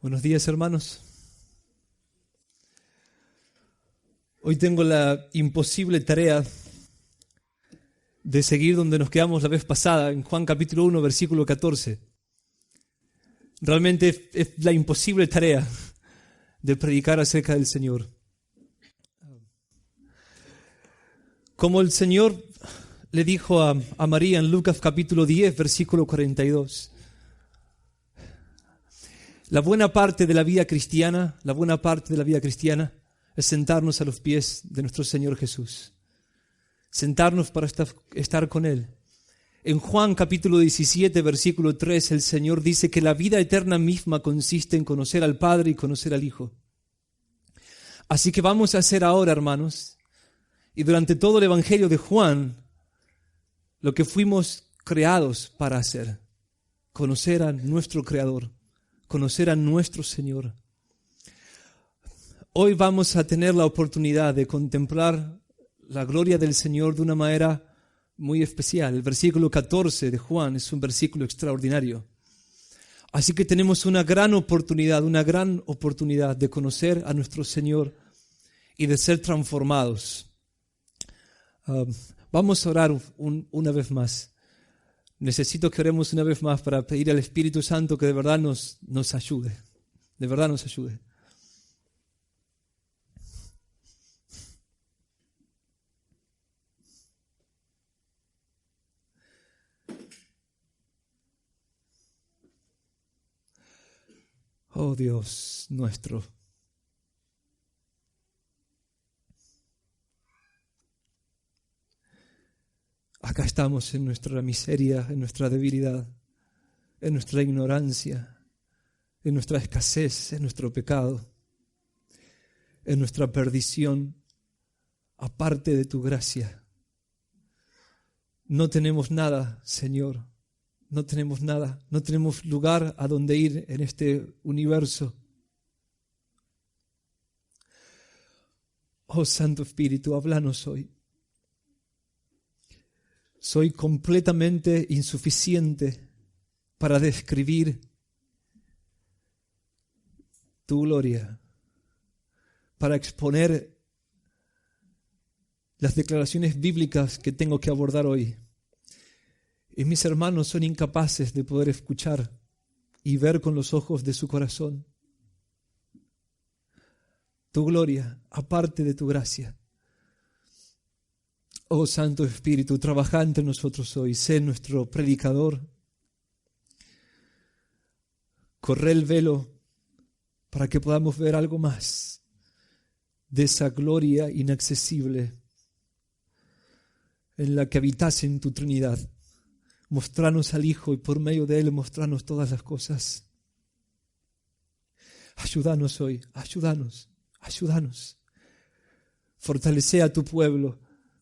Buenos días, hermanos. Hoy tengo la imposible tarea de seguir donde nos quedamos la vez pasada, en Juan capítulo 1, versículo 14. Realmente es la imposible tarea de predicar acerca del Señor. Como el Señor le dijo a María en Lucas capítulo 10, versículo 42. La buena parte de la vida cristiana es sentarnos a los pies de nuestro Señor Jesús. Sentarnos para estar con Él. En Juan capítulo 17, versículo 3, el Señor dice que la vida eterna misma consiste en conocer al Padre y conocer al Hijo. Así que vamos a hacer ahora, hermanos, y durante todo el Evangelio de Juan, lo que fuimos creados para hacer. Conocer a nuestro Creador, conocer a nuestro Señor. Hoy vamos a tener la oportunidad de contemplar la gloria del Señor de una manera muy especial. El versículo 14 de Juan es un versículo extraordinario. Así que tenemos una gran oportunidad de conocer a nuestro Señor y de ser transformados. Vamos a orar una vez más. Necesito que oremos una vez más para pedir al Espíritu Santo que de verdad nos ayude. De verdad nos ayude. Oh Dios nuestro. Acá estamos en nuestra miseria, en nuestra debilidad, en nuestra ignorancia, en nuestra escasez, en nuestro pecado, en nuestra perdición, aparte de tu gracia. No tenemos nada, Señor. No tenemos nada, no tenemos lugar a donde ir en este universo. Oh Santo Espíritu, háblanos hoy. Soy completamente insuficiente para describir tu gloria, para exponer las declaraciones bíblicas que tengo que abordar hoy. Y mis hermanos son incapaces de poder escuchar y ver con los ojos de su corazón tu gloria, aparte de tu gracia. Oh Santo Espíritu, trabaja entre nosotros hoy, sé nuestro predicador. Corre el velo para que podamos ver algo más de esa gloria inaccesible en la que habitas en tu Trinidad. Mostrarnos al Hijo y por medio de Él mostrarnos todas las cosas. Ayúdanos hoy, ayúdanos. Fortalece a tu pueblo,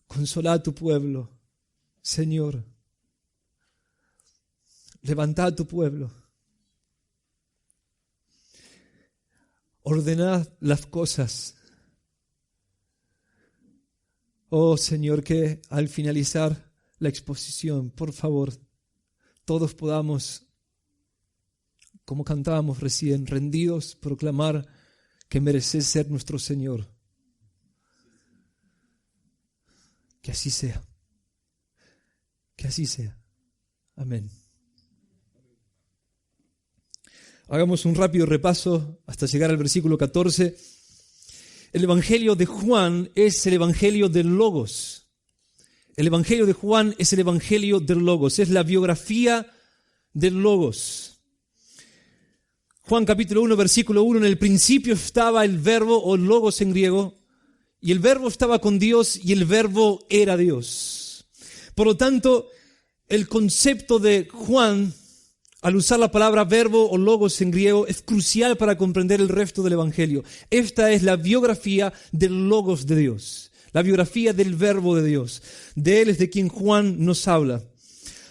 consola a tu pueblo, Señor. Levanta a tu pueblo. Ordenad las cosas. Oh Señor, que al finalizar la exposición, por favor, todos podamos, como cantábamos recién, rendidos, proclamar que mereces ser nuestro Señor. Que así sea. Que así sea. Amén. Hagamos un rápido repaso hasta llegar al versículo 14. El Evangelio de Juan es el Evangelio del Logos. El Evangelio de Juan es el Evangelio del Logos, es la biografía del Logos. Juan capítulo 1, versículo 1, en el principio estaba el verbo o Logos en griego, y el verbo estaba con Dios y el verbo era Dios. Por lo tanto, el concepto de Juan, al usar la palabra verbo o Logos en griego, es crucial para comprender el resto del Evangelio. Esta es la biografía del Logos de Dios. La biografía del verbo de Dios. De Él es de quien Juan nos habla.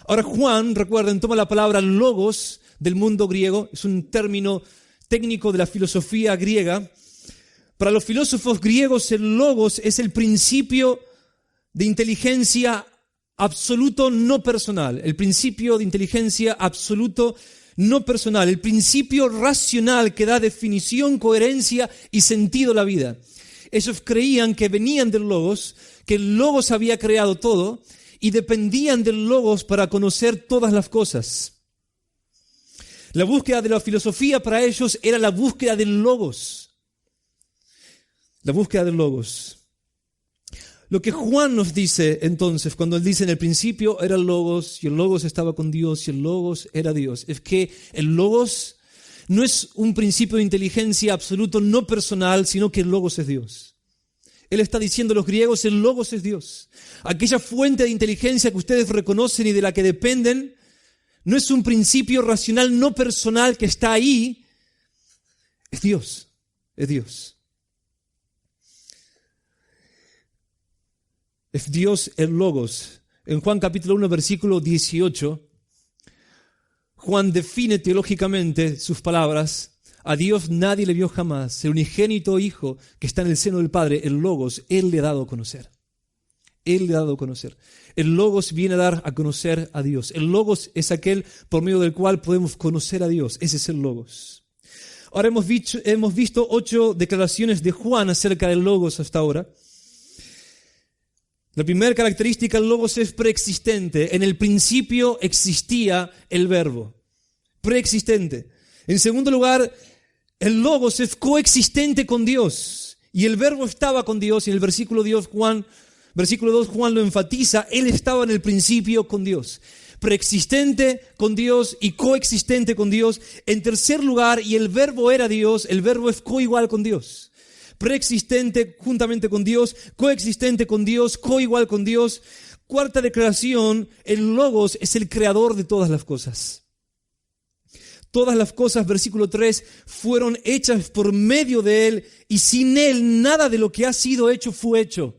Ahora Juan, recuerden, toma la palabra logos del mundo griego. Es un término técnico de la filosofía griega. Para los filósofos griegos el logos es el principio de inteligencia absoluto no personal. El principio de inteligencia absoluto no personal, el principio racional que da definición, coherencia y sentido a la vida. Ellos creían que venían del Logos, que el Logos había creado todo y dependían del Logos para conocer todas las cosas. La búsqueda de la filosofía para ellos era la búsqueda del Logos. La búsqueda del Logos. Lo que Juan nos dice entonces, cuando él dice en el principio era el Logos, y el Logos estaba con Dios, y el Logos era Dios, es que el Logos no es un principio de inteligencia absoluto, no personal, sino que el Logos es Dios. Él está diciendo a los griegos, el Logos es Dios. Aquella fuente de inteligencia que ustedes reconocen y de la que dependen, no es un principio racional, no personal que está ahí, es Dios, es Dios. Es Dios el Logos. En Juan capítulo 1, versículo 18, Juan define teológicamente sus palabras. A Dios nadie le vio jamás. El unigénito Hijo que está en el seno del Padre, el Logos, Él le ha dado a conocer. Él le ha dado a conocer. El Logos viene a dar a conocer a Dios. El Logos es aquel por medio del cual podemos conocer a Dios. Ese es el Logos. Ahora hemos visto 8 declaraciones de Juan acerca del Logos hasta ahora. La primera característica del Logos es preexistente. En el principio existía el Verbo. Preexistente. En segundo lugar, el Logos es coexistente con Dios. Y el Verbo estaba con Dios. Y en el versículo 2 Juan lo enfatiza. Él estaba en el principio con Dios. Preexistente con Dios y coexistente con Dios. En tercer lugar, y el Verbo era Dios, el Verbo es coigual con Dios. Preexistente juntamente con Dios, coexistente con Dios, coigual con Dios. Cuarta declaración, el Logos es el creador de todas las cosas. Todas las cosas, versículo 3, fueron hechas por medio de Él y sin Él nada de lo que ha sido hecho fue hecho.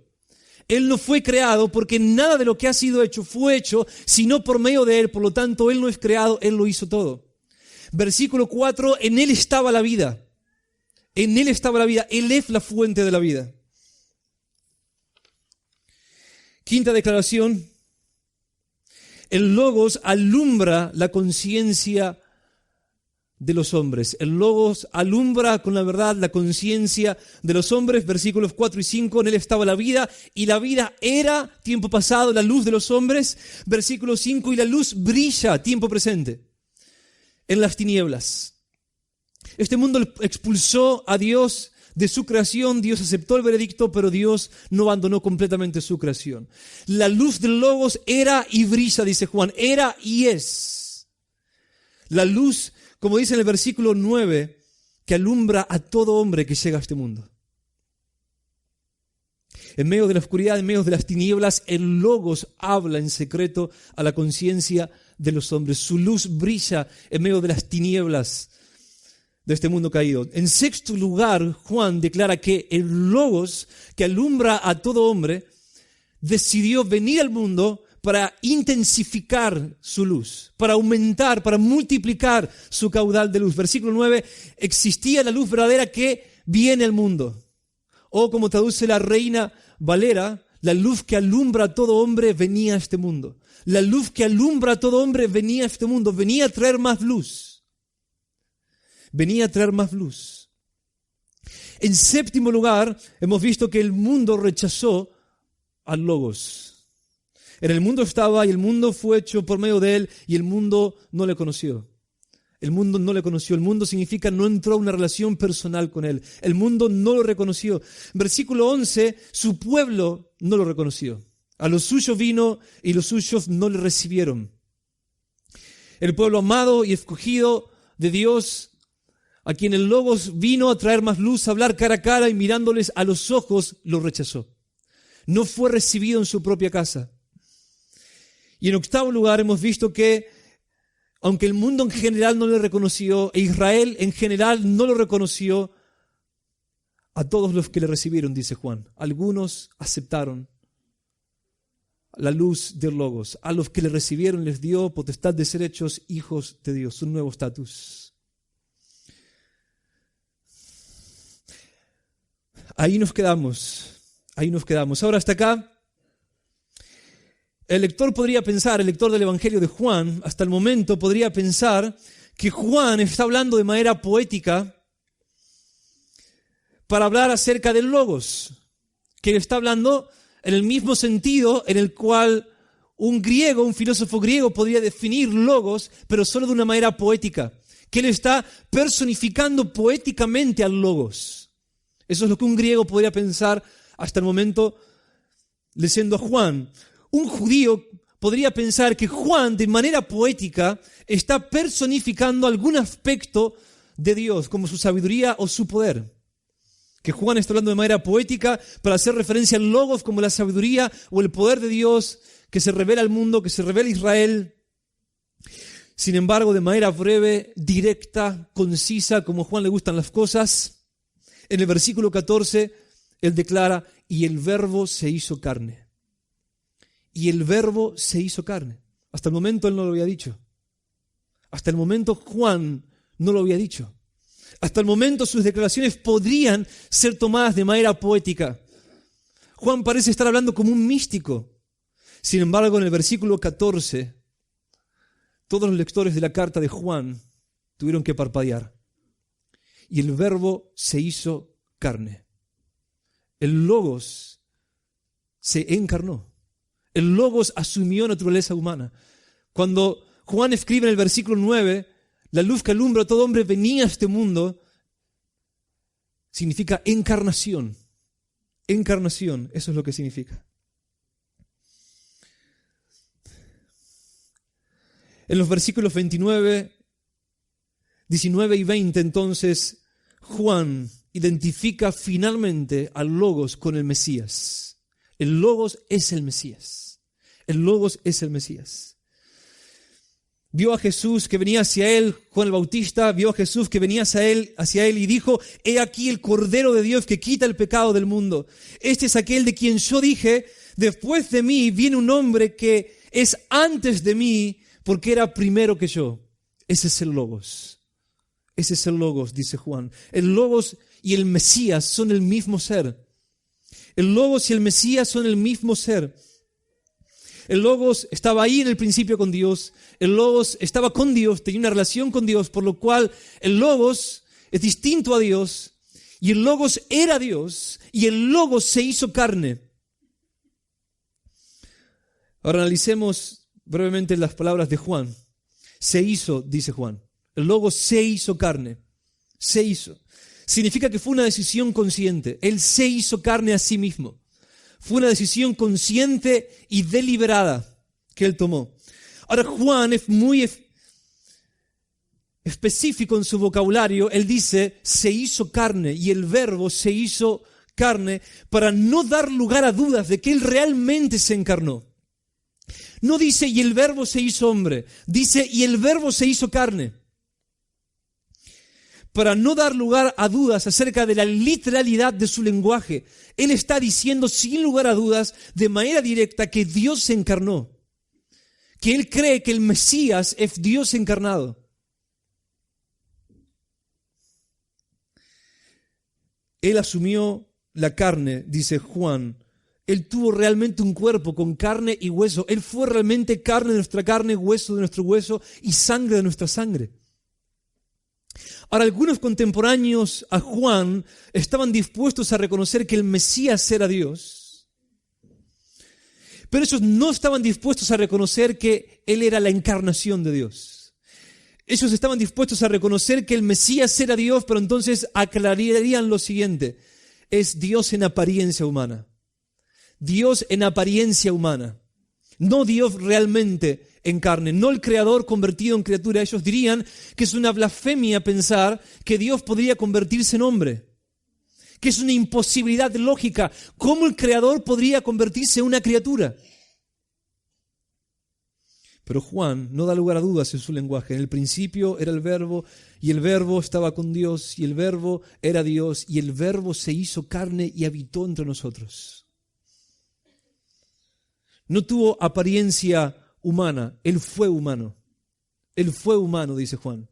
Él no fue creado porque nada de lo que ha sido hecho fue hecho sino por medio de Él. Por lo tanto, Él no es creado, Él lo hizo todo. Versículo 4, en Él estaba la vida. En Él estaba la vida. Él es la fuente de la vida. Quinta declaración. El Logos alumbra la conciencia de los hombres. El Logos alumbra con la verdad la conciencia de los hombres. Versículos 4 y 5. En Él estaba la vida y la vida era, tiempo pasado, la luz de los hombres. Versículo 5. Y la luz brilla, tiempo presente, en las tinieblas. Este mundo expulsó a Dios de su creación, Dios aceptó el veredicto, pero Dios no abandonó completamente su creación. La luz del Logos era y brilla, dice Juan, era y es. La luz, como dice en el versículo 9, que alumbra a todo hombre que llega a este mundo. En medio de la oscuridad, en medio de las tinieblas, el Logos habla en secreto a la conciencia de los hombres. Su luz brilla en medio de las tinieblas de este mundo caído. En sexto lugar, Juan declara que el Logos que alumbra a todo hombre decidió venir al mundo para intensificar su luz, para aumentar, para multiplicar su caudal de luz. Versículo 9, existía la luz verdadera que viene al mundo. O como traduce la Reina Valera, la luz que alumbra a todo hombre venía a este mundo. La luz que alumbra a todo hombre venía a este mundo, venía a traer más luz. Venía a traer más luz. En séptimo lugar, hemos visto que el mundo rechazó al Logos. En el mundo estaba y el mundo fue hecho por medio de Él y el mundo no le conoció. El mundo no le conoció. El mundo significa no entró a una relación personal con Él. El mundo no lo reconoció. Versículo 11, su pueblo no lo reconoció. A los suyos vino y los suyos no le recibieron. El pueblo amado y escogido de Dios, a quien el Logos vino a traer más luz, a hablar cara a cara y mirándoles a los ojos, lo rechazó. No fue recibido en su propia casa. Y en octavo lugar hemos visto que, aunque el mundo en general no le reconoció, e Israel en general no lo reconoció, a todos los que le recibieron, dice Juan, algunos aceptaron la luz del Logos. A los que le recibieron les dio potestad de ser hechos hijos de Dios, un nuevo estatus. Ahí nos quedamos. Ahora hasta acá, el lector del Evangelio de Juan, hasta el momento podría pensar que Juan está hablando de manera poética para hablar acerca del logos, que él está hablando en el mismo sentido en el cual un filósofo griego podría definir logos, pero solo de una manera poética, que él está personificando poéticamente al logos. Eso es lo que un griego podría pensar hasta el momento leyendo a Juan. Un judío podría pensar que Juan, de manera poética, está personificando algún aspecto de Dios, como su sabiduría o su poder. Que Juan está hablando de manera poética para hacer referencia al logos como la sabiduría o el poder de Dios que se revela al mundo, que se revela a Israel. Sin embargo, de manera breve, directa, concisa, como a Juan le gustan las cosas, en el versículo 14, él declara, y el Verbo se hizo carne. Y el Verbo se hizo carne. Hasta el momento él no lo había dicho. Hasta el momento Juan no lo había dicho. Hasta el momento sus declaraciones podrían ser tomadas de manera poética. Juan parece estar hablando como un místico. Sin embargo, en el versículo 14, todos los lectores de la carta de Juan tuvieron que parpadear. Y el Verbo se hizo carne. El Logos se encarnó. El Logos asumió naturaleza humana. Cuando Juan escribe en el versículo 9, la luz que alumbra a todo hombre venía a este mundo, significa encarnación. Encarnación, eso es lo que significa. En los versículos 29, 19 y 20, entonces, Juan identifica finalmente al Logos con el Mesías. El Logos es el Mesías. El Logos es el Mesías. Vio a Jesús que venía hacia él, Juan el Bautista, vio a Jesús que venía hacia él y dijo, he aquí el Cordero de Dios que quita el pecado del mundo. Este es aquel de quien yo dije, después de mí viene un hombre que es antes de mí, porque era primero que yo. Ese es el Logos. Ese es el Logos, dice Juan. El Logos y el Mesías son el mismo ser. El Logos y el Mesías son el mismo ser. El Logos estaba ahí en el principio con Dios. El Logos estaba con Dios, tenía una relación con Dios, por lo cual el Logos es distinto a Dios. Y el Logos era Dios, y el Logos se hizo carne. Ahora analicemos brevemente las palabras de Juan. Se hizo, dice Juan. El Logos se hizo carne. Se hizo. Significa que fue una decisión consciente. Él se hizo carne a sí mismo. Fue una decisión consciente y deliberada que él tomó. Ahora Juan es muy específico en su vocabulario. Él dice, se hizo carne, y el Verbo se hizo carne para no dar lugar a dudas de que él realmente se encarnó. No dice, y el Verbo se hizo hombre. Dice, y el Verbo se hizo carne. Para no dar lugar a dudas acerca de la literalidad de su lenguaje. Él está diciendo sin lugar a dudas, de manera directa, que Dios se encarnó. Que él cree que el Mesías es Dios encarnado. Él asumió la carne, dice Juan. Él tuvo realmente un cuerpo con carne y hueso. Él fue realmente carne de nuestra carne, hueso de nuestro hueso y sangre de nuestra sangre. Ahora, algunos contemporáneos a Juan estaban dispuestos a reconocer que el Mesías era Dios, pero ellos no estaban dispuestos a reconocer que Él era la encarnación de Dios. Ellos estaban dispuestos a reconocer que el Mesías era Dios, pero entonces aclararían lo siguiente: es Dios en apariencia humana. Dios en apariencia humana. No Dios realmente en carne, no el Creador convertido en criatura. Ellos dirían que es una blasfemia pensar que Dios podría convertirse en hombre, que es una imposibilidad lógica. ¿Cómo el Creador podría convertirse en una criatura? Pero Juan no da lugar a dudas en su lenguaje. En el principio era el Verbo, y el Verbo estaba con Dios, y el Verbo era Dios, y el Verbo se hizo carne y habitó entre nosotros. No tuvo apariencia humana, Él fue humano. Él fue humano, dice Juan.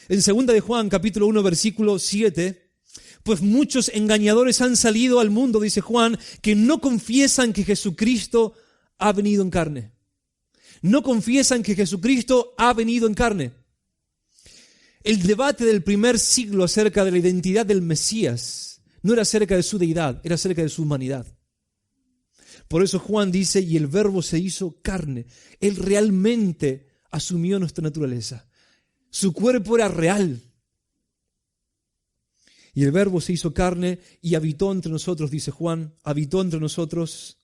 En 2 de Juan, capítulo 1, versículo 7, pues muchos engañadores han salido al mundo, dice Juan, que no confiesan que Jesucristo ha venido en carne. No confiesan que Jesucristo ha venido en carne. El debate del primer siglo acerca de la identidad del Mesías no era acerca de su deidad, era acerca de su humanidad. Por eso Juan dice, y el Verbo se hizo carne. Él realmente asumió nuestra naturaleza. Su cuerpo era real. Y el Verbo se hizo carne y habitó entre nosotros, dice Juan, habitó entre nosotros.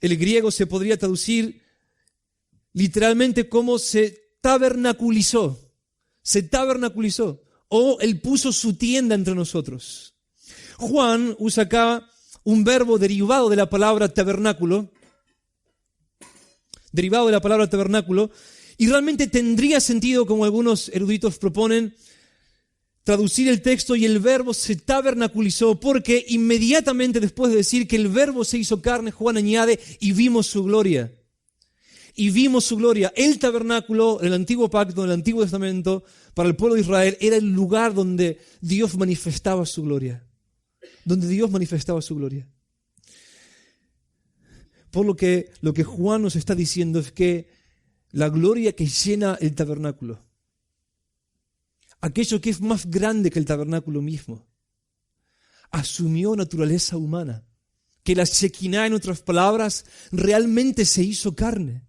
El griego se podría traducir literalmente como se tabernaculizó. Se tabernaculizó. O Él puso su tienda entre nosotros. Juan usa acá un verbo derivado de la palabra tabernáculo. Derivado de la palabra tabernáculo. Y realmente tendría sentido, como algunos eruditos proponen, traducir el texto y el Verbo se tabernaculizó, porque inmediatamente después de decir que el Verbo se hizo carne, Juan añade, y vimos su gloria. Y vimos su gloria. El tabernáculo, el antiguo pacto, el Antiguo Testamento, para el pueblo de Israel, era el lugar donde Dios manifestaba su gloria. Donde Dios manifestaba su gloria. Por lo que Juan nos está diciendo es que la gloria que llena el tabernáculo, aquello que es más grande que el tabernáculo mismo, asumió naturaleza humana. Que la Shekinah, en otras palabras, realmente se hizo carne.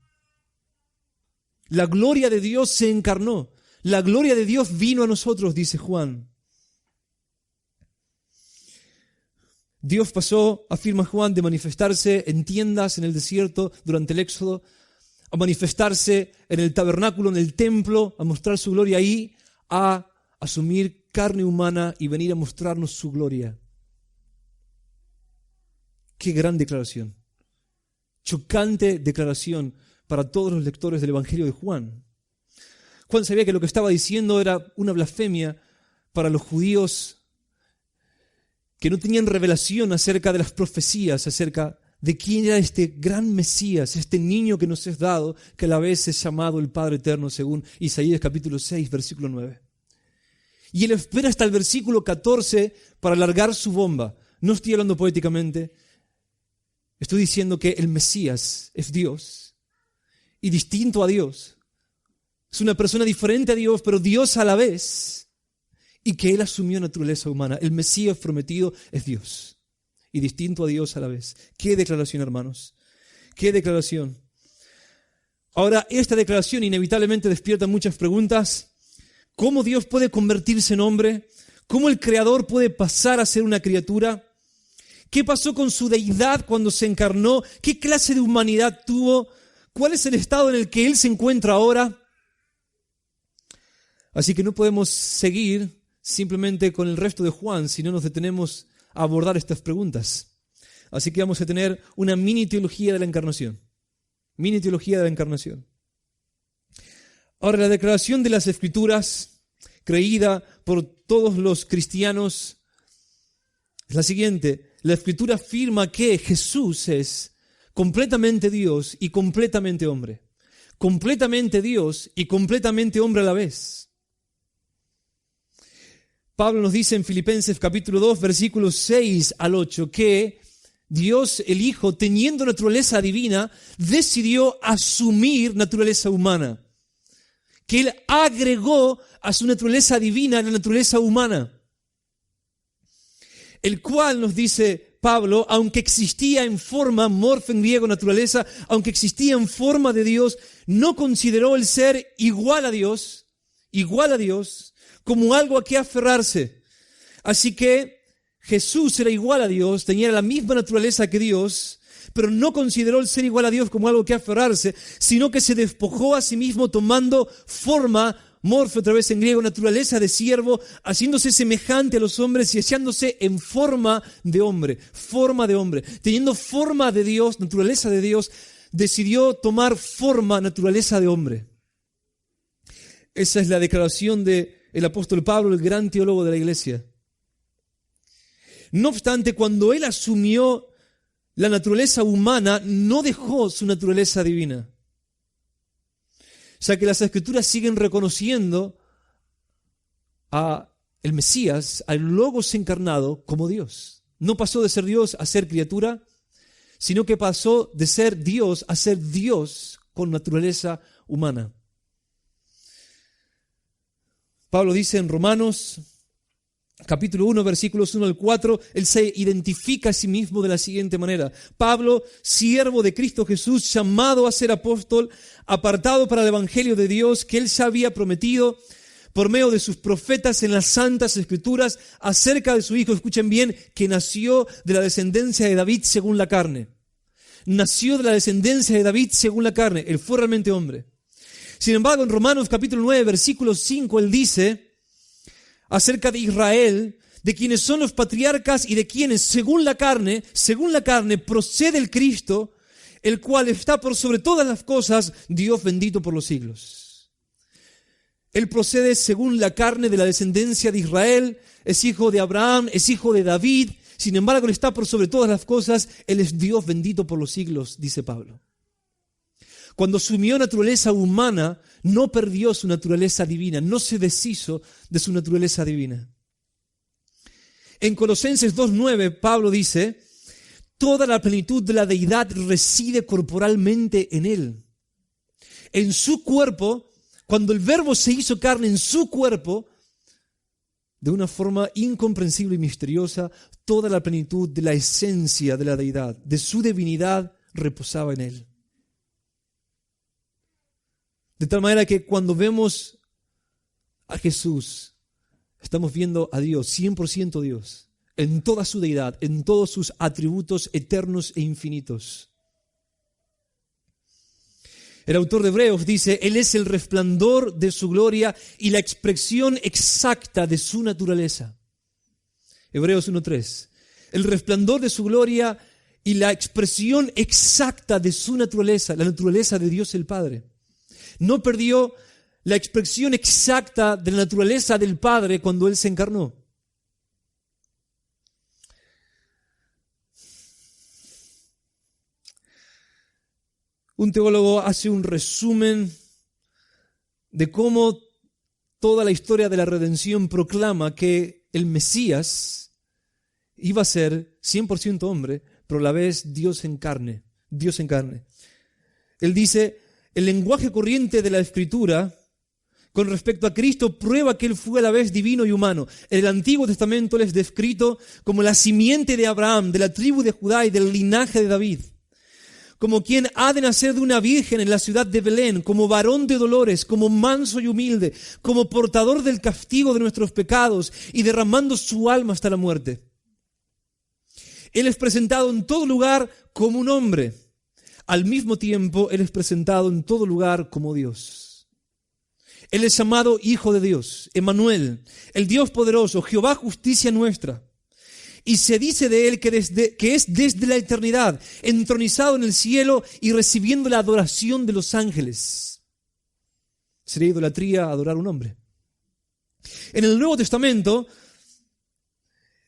La gloria de Dios se encarnó. La gloria de Dios vino a nosotros, dice Juan. Dios pasó, afirma Juan, de manifestarse en tiendas en el desierto durante el Éxodo, a manifestarse en el tabernáculo, en el templo, a mostrar su gloria ahí, a asumir carne humana y venir a mostrarnos su gloria. Qué gran declaración. Chocante declaración para todos los lectores del Evangelio de Juan. Juan sabía que lo que estaba diciendo era una blasfemia para los judíos que no tenían revelación acerca de las profecías, acerca de quién era este gran Mesías, este niño que nos es dado, que a la vez es llamado el Padre Eterno, según Isaías capítulo 6, versículo 9. Y él espera hasta el versículo 14 para largar su bomba. No estoy hablando poéticamente, estoy diciendo que el Mesías es Dios y distinto a Dios. Es una persona diferente a Dios, pero Dios a la vez. Y que Él asumió naturaleza humana. El Mesías prometido es Dios. Y distinto a Dios a la vez. ¡Qué declaración, hermanos! ¡Qué declaración! Ahora, esta declaración inevitablemente despierta muchas preguntas. ¿Cómo Dios puede convertirse en hombre? ¿Cómo el Creador puede pasar a ser una criatura? ¿Qué pasó con su deidad cuando se encarnó? ¿Qué clase de humanidad tuvo? ¿Cuál es el estado en el que Él se encuentra ahora? Así que no podemos seguir simplemente con el resto de Juan si no nos detenemos a abordar estas preguntas. Así que vamos a tener una mini teología de la encarnación. Mini teología de la encarnación. Ahora, la declaración de las Escrituras, creída por todos los cristianos, es la siguiente. La Escritura afirma que Jesús es completamente Dios y completamente hombre. Completamente Dios y completamente hombre a la vez. Pablo nos dice en Filipenses capítulo 2, versículos 6 al 8, que Dios, el Hijo, teniendo naturaleza divina, decidió asumir naturaleza humana. Que Él agregó a su naturaleza divina la naturaleza humana. El cual, nos dice Pablo, aunque existía en forma, morfe en griego, naturaleza, aunque existía en forma de Dios, no consideró el ser igual a Dios, como algo a que aferrarse. Así que Jesús era igual a Dios, tenía la misma naturaleza que Dios, pero no consideró el ser igual a Dios como algo que aferrarse, sino que se despojó a sí mismo tomando forma, morfe otra vez en griego, naturaleza de siervo, haciéndose semejante a los hombres y echándose en forma de hombre, teniendo forma de Dios, naturaleza de Dios, decidió tomar forma, naturaleza de hombre. Esa es la declaración del apóstol Pablo, el gran teólogo de la iglesia. No obstante, cuando él asumió la naturaleza humana, no dejó su naturaleza divina. O sea que las Escrituras siguen reconociendo a el Mesías, al Logos encarnado, como Dios. No pasó de ser Dios a ser criatura, sino que pasó de ser Dios a ser Dios con naturaleza humana. Pablo dice en Romanos, capítulo 1, versículos 1 al 4, él se identifica a sí mismo de la siguiente manera. Pablo, siervo de Cristo Jesús, llamado a ser apóstol, apartado para el evangelio de Dios, que él ya había prometido por medio de sus profetas en las santas escrituras acerca de su hijo, escuchen bien, que nació de la descendencia de David según la carne. Nació de la descendencia de David según la carne. Él fue realmente hombre. Sin embargo, en Romanos capítulo 9, versículo 5, él dice acerca de Israel, de quienes son los patriarcas y de quienes, según la carne, procede el Cristo, el cual está por sobre todas las cosas, Dios bendito por los siglos. Él procede según la carne de la descendencia de Israel, es hijo de Abraham, es hijo de David, sin embargo, Él está por sobre todas las cosas, Él es Dios bendito por los siglos, dice Pablo. Cuando asumió naturaleza humana, no perdió su naturaleza divina, no se deshizo de su naturaleza divina. En Colosenses 2:9, Pablo dice, toda la plenitud de la deidad reside corporalmente en Él. En su cuerpo, cuando el Verbo se hizo carne en su cuerpo, de una forma incomprensible y misteriosa, toda la plenitud de la esencia de la deidad, de su divinidad, reposaba en Él. De tal manera que cuando vemos a Jesús, estamos viendo a Dios, 100% Dios, en toda su deidad, en todos sus atributos eternos e infinitos. El autor de Hebreos dice, Él es el resplandor de su gloria y la expresión exacta de su naturaleza. Hebreos 1:3. El resplandor de su gloria y la expresión exacta de su naturaleza, la naturaleza de Dios el Padre. No perdió la expresión exacta de la naturaleza del Padre cuando Él se encarnó. Un teólogo hace un resumen de cómo toda la historia de la redención proclama que el Mesías iba a ser 100% hombre, pero a la vez Dios en carne. Dios en carne. Él dice, el lenguaje corriente de la Escritura con respecto a Cristo prueba que Él fue a la vez divino y humano. En el Antiguo Testamento Él es descrito como la simiente de Abraham, de la tribu de Judá y del linaje de David. Como quien ha de nacer de una virgen en la ciudad de Belén, como varón de dolores, como manso y humilde, como portador del castigo de nuestros pecados y derramando su alma hasta la muerte. Él es presentado en todo lugar como un hombre. Al mismo tiempo, Él es presentado en todo lugar como Dios. Él es llamado Hijo de Dios, Emmanuel, el Dios poderoso, Jehová justicia nuestra. Y se dice de Él que es desde la eternidad, entronizado en el cielo y recibiendo la adoración de los ángeles. Sería idolatría adorar a un hombre. En el Nuevo Testamento,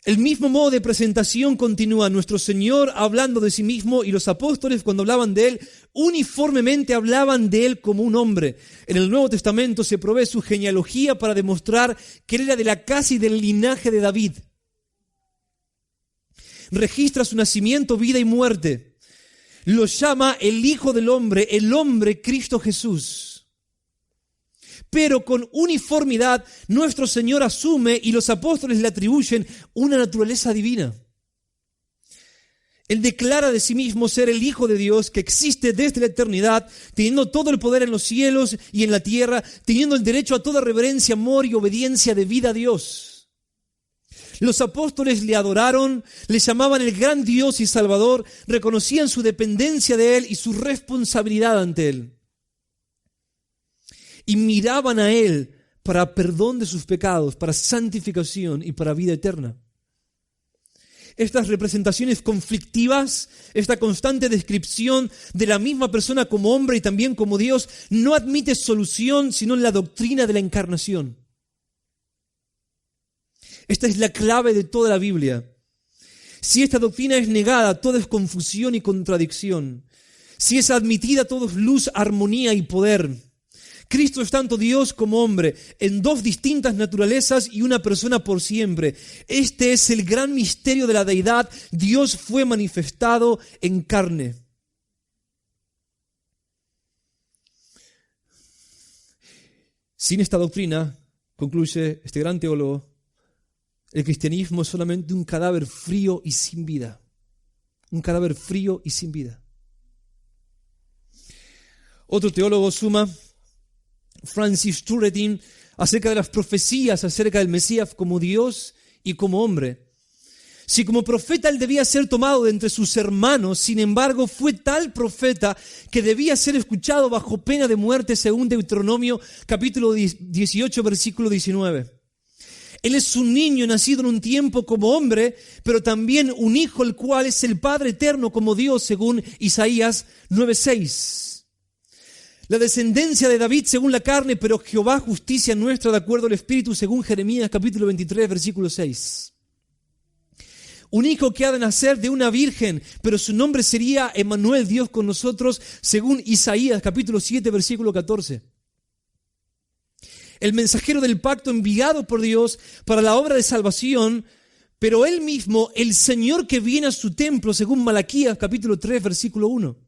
el mismo modo de presentación continúa. Nuestro Señor hablando de sí mismo y los apóstoles cuando hablaban de Él, uniformemente hablaban de Él como un hombre. En el Nuevo Testamento se provee su genealogía para demostrar que Él era de la casa y del linaje de David. Registra su nacimiento, vida y muerte. Lo llama el Hijo del Hombre, el hombre Cristo Jesús. Pero con uniformidad nuestro Señor asume y los apóstoles le atribuyen una naturaleza divina. Él declara de sí mismo ser el Hijo de Dios que existe desde la eternidad, teniendo todo el poder en los cielos y en la tierra, teniendo el derecho a toda reverencia, amor y obediencia debida a Dios. Los apóstoles le adoraron, le llamaban el gran Dios y Salvador, reconocían su dependencia de Él y su responsabilidad ante Él. Y miraban a Él para perdón de sus pecados, para santificación y para vida eterna. Estas representaciones conflictivas, esta constante descripción de la misma persona como hombre y también como Dios, no admite solución sino en la doctrina de la encarnación. Esta es la clave de toda la Biblia. Si esta doctrina es negada, todo es confusión y contradicción. Si es admitida, todo es luz, armonía y poder. Cristo es tanto Dios como hombre, en dos distintas naturalezas y una persona por siempre. Este es el gran misterio de la deidad. Dios fue manifestado en carne. Sin esta doctrina, concluye este gran teólogo, el cristianismo es solamente un cadáver frío y sin vida. Un cadáver frío y sin vida. Otro teólogo suma, Francis Turretin, acerca de las profecías acerca del Mesías como Dios y como hombre. Si como profeta él debía ser tomado de entre sus hermanos, sin embargo fue tal profeta que debía ser escuchado bajo pena de muerte según Deuteronomio capítulo 18 versículo 19. Él es un niño nacido en un tiempo como hombre, pero también un hijo el cual es el Padre eterno como Dios según Isaías 9:6. La descendencia de David según la carne, pero Jehová justicia nuestra de acuerdo al Espíritu según Jeremías capítulo 23 versículo 6. Un hijo que ha de nacer de una virgen, pero su nombre sería Emmanuel, Dios con nosotros, según Isaías capítulo 7 versículo 14. El mensajero del pacto enviado por Dios para la obra de salvación, pero él mismo, el Señor que viene a su templo, según Malaquías capítulo 3, versículo 1.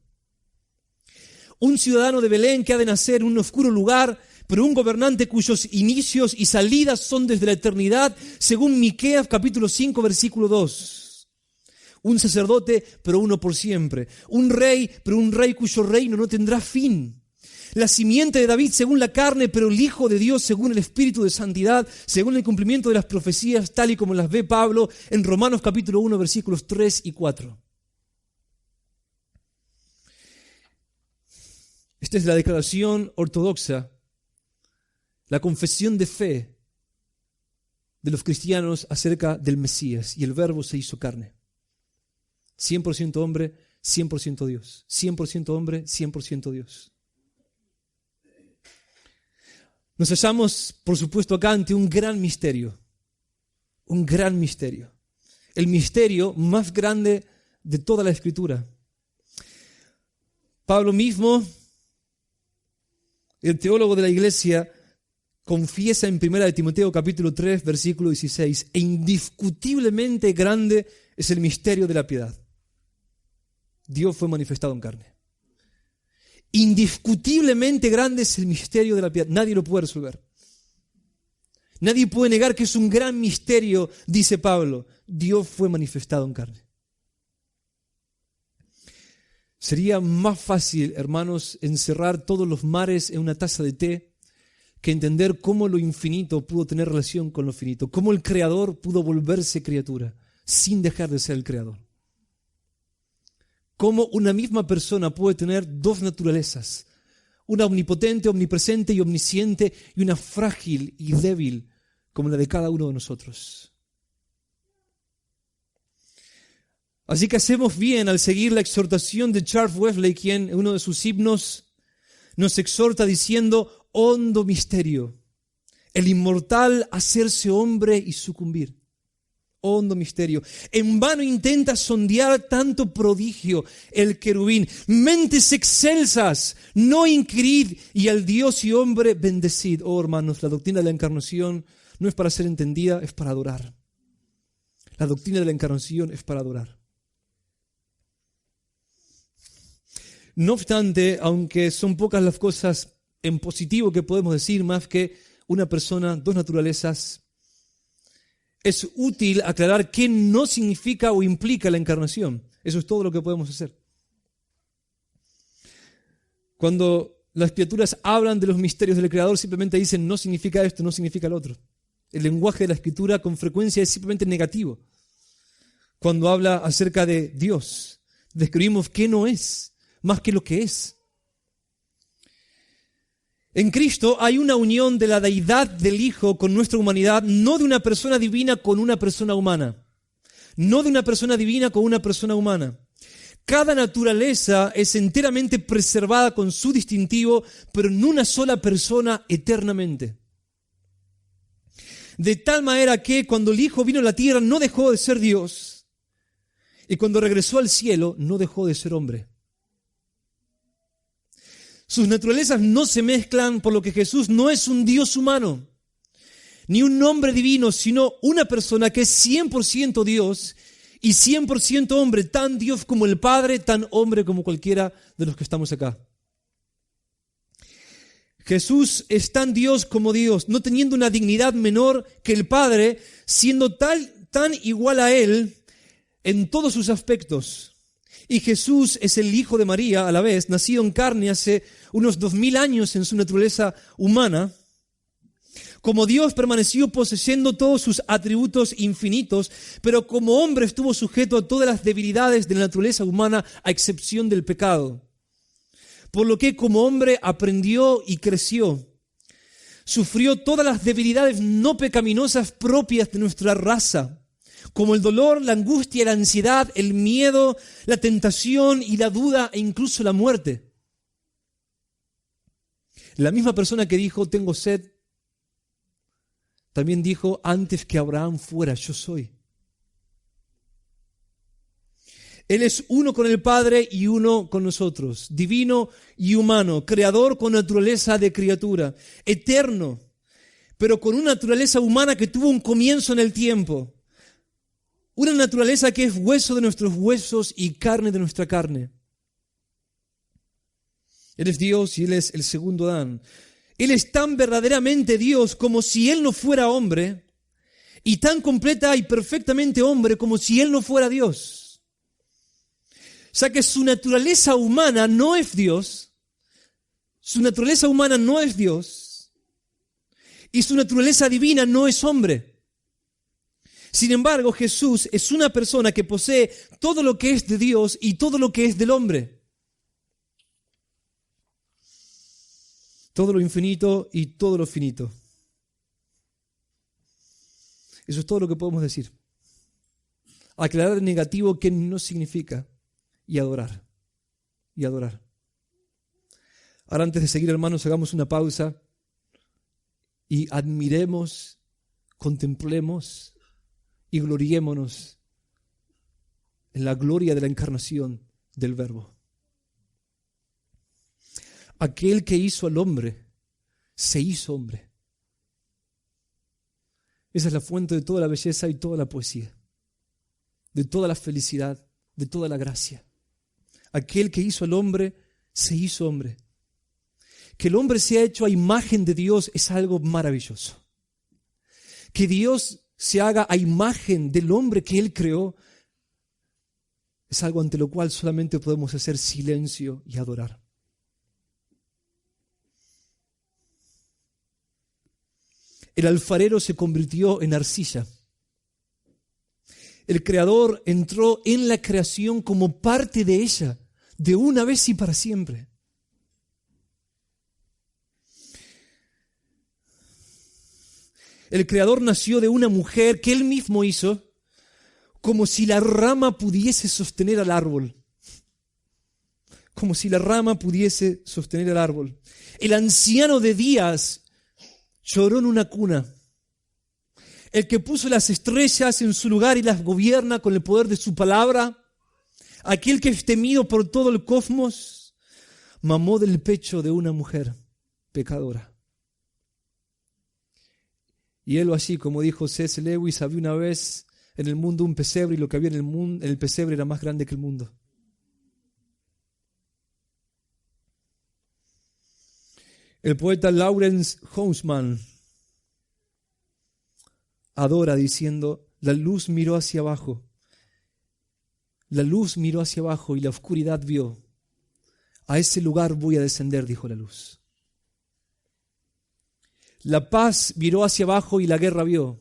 Un ciudadano de Belén que ha de nacer en un oscuro lugar, pero un gobernante cuyos inicios y salidas son desde la eternidad, según Miqueas capítulo 5, versículo 2. Un sacerdote, pero uno por siempre. Un rey, pero un rey cuyo reino no tendrá fin. La simiente de David según la carne, pero el Hijo de Dios según el Espíritu de santidad, según el cumplimiento de las profecías, tal y como las ve Pablo en Romanos capítulo 1, versículos 3 y 4. Esta es la declaración ortodoxa, la confesión de fe de los cristianos acerca del Mesías, y el Verbo se hizo carne. 100% hombre, 100% Dios. 100% hombre, 100% Dios. Nos hallamos, por supuesto, acá ante un gran misterio. Un gran misterio. El misterio más grande de toda la Escritura. Pablo mismo, el teólogo de la iglesia, confiesa en 1 Timoteo capítulo 3, versículo 16, e indiscutiblemente grande es el misterio de la piedad. Dios fue manifestado en carne. Indiscutiblemente grande es el misterio de la piedad. Nadie lo puede resolver. Nadie puede negar que es un gran misterio, dice Pablo. Dios fue manifestado en carne. Sería más fácil, hermanos, encerrar todos los mares en una taza de té que entender cómo lo infinito pudo tener relación con lo finito, cómo el Creador pudo volverse criatura sin dejar de ser el Creador. Cómo una misma persona puede tener dos naturalezas, una omnipotente, omnipresente y omnisciente, y una frágil y débil como la de cada uno de nosotros. Así que hacemos bien al seguir la exhortación de Charles Wesley, quien en uno de sus himnos nos exhorta diciendo: hondo misterio, el inmortal hacerse hombre y sucumbir. Hondo misterio. En vano intenta sondear tanto prodigio el querubín. Mentes excelsas, no inquirid, y al Dios y hombre bendecid. Oh, hermanos, la doctrina de la encarnación no es para ser entendida, es para adorar. La doctrina de la encarnación es para adorar. No obstante, aunque son pocas las cosas en positivo que podemos decir, más que una persona, dos naturalezas, es útil aclarar qué no significa o implica la encarnación. Eso es todo lo que podemos hacer. Cuando las criaturas hablan de los misterios del Creador, simplemente dicen no significa esto, no significa lo otro. El lenguaje de la Escritura con frecuencia es simplemente negativo. Cuando habla acerca de Dios, describimos qué no es, más que lo que es. En Cristo hay una unión de la deidad del Hijo con nuestra humanidad, no de una persona divina con una persona humana. No de una persona divina con una persona humana. Cada naturaleza es enteramente preservada con su distintivo, pero en una sola persona eternamente. De tal manera que cuando el Hijo vino a la tierra no dejó de ser Dios, y cuando regresó al cielo no dejó de ser hombre. Sus naturalezas no se mezclan, por lo que Jesús no es un Dios humano, ni un hombre divino, sino una persona que es 100% Dios y 100% hombre, tan Dios como el Padre, tan hombre como cualquiera de los que estamos acá. Jesús es tan Dios como Dios, no teniendo una dignidad menor que el Padre, siendo tan igual a Él en todos sus aspectos. Y Jesús es el Hijo de María a la vez, nacido en carne hace unos 2000 años en su naturaleza humana. Como Dios permaneció poseyendo todos sus atributos infinitos, pero como hombre estuvo sujeto a todas las debilidades de la naturaleza humana, a excepción del pecado. Por lo que como hombre aprendió y creció. Sufrió todas las debilidades no pecaminosas propias de nuestra raza, como el dolor, la angustia, la ansiedad, el miedo, la tentación y la duda e incluso la muerte. La misma persona que dijo, tengo sed, también dijo, antes que Abraham fuera, yo soy. Él es uno con el Padre y uno con nosotros, divino y humano, creador con naturaleza de criatura, eterno, pero con una naturaleza humana que tuvo un comienzo en el tiempo. Una naturaleza que es hueso de nuestros huesos y carne de nuestra carne. Él es Dios y Él es el segundo Adán. Él es tan verdaderamente Dios como si Él no fuera hombre, y tan completa y perfectamente hombre como si Él no fuera Dios. O sea que su naturaleza humana no es Dios, su naturaleza humana no es Dios, y su naturaleza divina no es hombre. Sin embargo, Jesús es una persona que posee todo lo que es de Dios y todo lo que es del hombre. Todo lo infinito y todo lo finito. Eso es todo lo que podemos decir. Aclarar el negativo que no significa y adorar. Y adorar. Ahora, antes de seguir, hermanos, hagamos una pausa y admiremos, contemplemos y gloriémonos en la gloria de la encarnación del Verbo. Aquel que hizo al hombre, se hizo hombre. Esa es la fuente de toda la belleza y toda la poesía, de toda la felicidad, de toda la gracia. Aquel que hizo al hombre, se hizo hombre. Que el hombre sea hecho a imagen de Dios es algo maravilloso. Que Dios se haga a imagen del hombre que Él creó es algo ante lo cual solamente podemos hacer silencio y adorar. El alfarero se convirtió en arcilla. El Creador entró en la creación como parte de ella, de una vez y para siempre. El Creador nació de una mujer que Él mismo hizo, como si la rama pudiese sostener al árbol. Como si la rama pudiese sostener al árbol. El anciano de días lloró en una cuna. El que puso las estrellas en su lugar y las gobierna con el poder de su palabra. Aquel que es temido por todo el cosmos, mamó del pecho de una mujer pecadora. Y él así, como dijo C.S. Lewis, había una vez en el mundo un pesebre y lo que había en el pesebre era más grande que el mundo. El poeta Lawrence Housman adora diciendo, la luz miró hacia abajo. La luz miró hacia abajo y la oscuridad vio. A ese lugar voy a descender, dijo la luz. La paz miró hacia abajo y la guerra vio.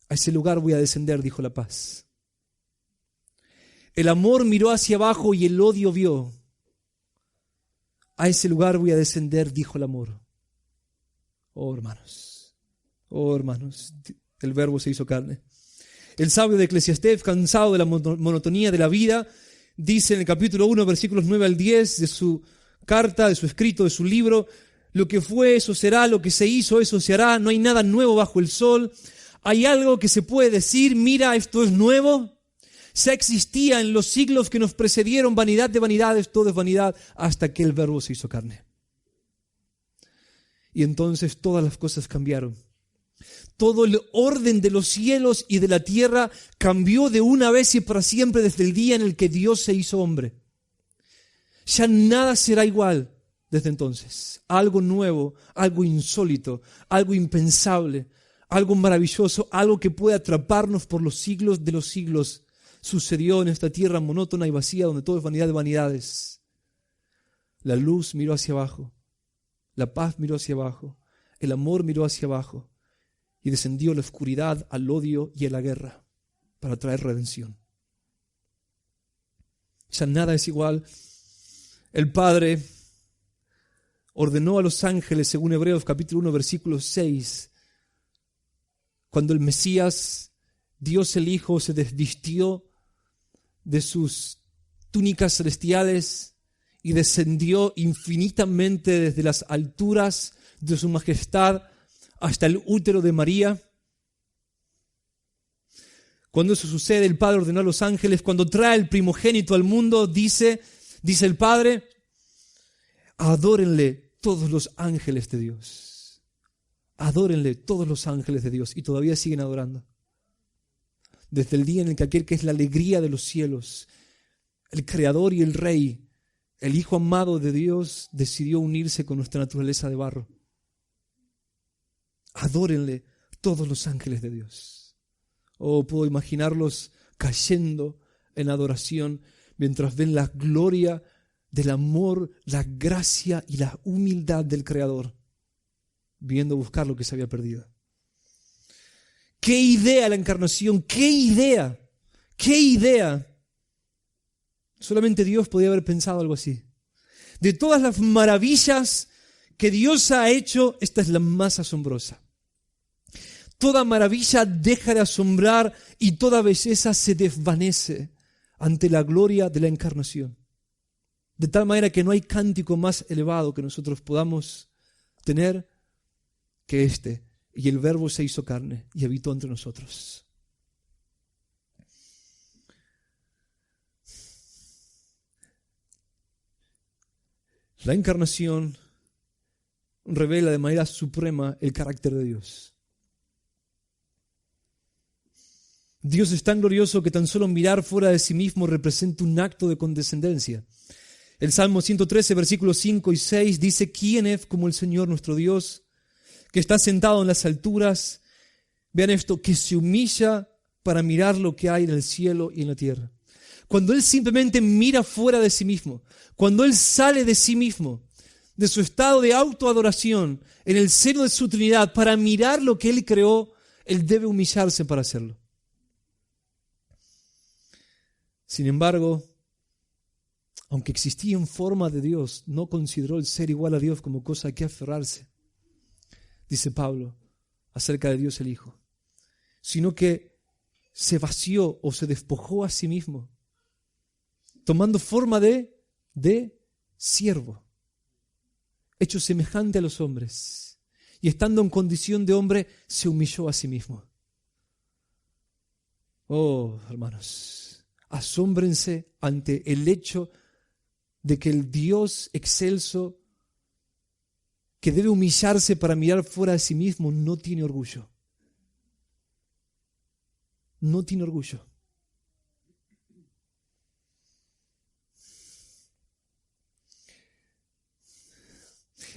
A ese lugar voy a descender, dijo la paz. El amor miró hacia abajo y el odio vio. A ese lugar voy a descender, dijo el amor. Oh, hermanos, el Verbo se hizo carne. El sabio de Eclesiastés, cansado de la monotonía de la vida, dice en el capítulo 1, versículos 9 al 10 de su carta, de su escrito, de su libro, lo que fue, eso será, lo que se hizo, eso se hará, no hay nada nuevo bajo el sol. ¿Hay algo que se puede decir, mira, esto es nuevo? Ya existía en los siglos que nos precedieron, vanidad de vanidades, todo es vanidad, hasta que el Verbo se hizo carne. Y entonces todas las cosas cambiaron. Todo el orden de los cielos y de la tierra cambió de una vez y para siempre desde el día en el que Dios se hizo hombre. Ya nada será igual desde entonces. Algo nuevo, algo insólito, algo impensable, algo maravilloso, algo que puede atraparnos por los siglos de los siglos. Sucedió en esta tierra monótona y vacía donde todo es vanidad de vanidades. La luz miró hacia abajo, la paz miró hacia abajo, el amor miró hacia abajo y descendió la oscuridad al odio y a la guerra para traer redención. Ya nada es igual. El Padre ordenó a los ángeles, según Hebreos capítulo 1, versículo 6, cuando el Mesías, Dios el Hijo, se desvistió de sus túnicas celestiales y descendió infinitamente desde las alturas de su majestad hasta el útero de María. Cuando eso sucede, el Padre ordenó a los ángeles, cuando trae el primogénito al mundo, dice el Padre, adórenle todos los ángeles de Dios. Adórenle todos los ángeles de Dios. Y todavía siguen adorando. Desde el día en el que aquel que es la alegría de los cielos, el Creador y el Rey, el Hijo amado de Dios, decidió unirse con nuestra naturaleza de barro. Adórenle todos los ángeles de Dios. Oh, puedo imaginarlos cayendo en adoración mientras ven la gloria del amor, la gracia y la humildad del Creador, viendo buscar lo que se había perdido. ¡Qué idea la encarnación! ¡Qué idea! ¡Qué idea! Solamente Dios podía haber pensado algo así. De todas las maravillas que Dios ha hecho, esta es la más asombrosa. Toda maravilla deja de asombrar y toda belleza se desvanece ante la gloria de la encarnación. De tal manera que no hay cántico más elevado que nosotros podamos tener que este. Y el Verbo se hizo carne y habitó entre nosotros. La encarnación revela de manera suprema el carácter de Dios. Dios es tan glorioso que tan solo mirar fuera de sí mismo representa un acto de condescendencia. El Salmo 113, versículos 5 y 6 dice: ¿Quién es como el Señor nuestro Dios, que está sentado en las alturas? Vean esto, que se humilla para mirar lo que hay en el cielo y en la tierra. Cuando Él simplemente mira fuera de sí mismo, cuando Él sale de sí mismo, de su estado de autoadoración, en el seno de su Trinidad, para mirar lo que Él creó, Él debe humillarse para hacerlo. Sin embargo, aunque existía en forma de Dios, no consideró el ser igual a Dios como cosa a que aferrarse, dice Pablo, acerca de Dios el Hijo, sino que se vació o se despojó a sí mismo, tomando forma de siervo, hecho semejante a los hombres, y estando en condición de hombre, se humilló a sí mismo. Oh, hermanos, asómbrense ante el hecho de que el Dios excelso, que debe humillarse para mirar fuera de sí mismo, no tiene orgullo. No tiene orgullo.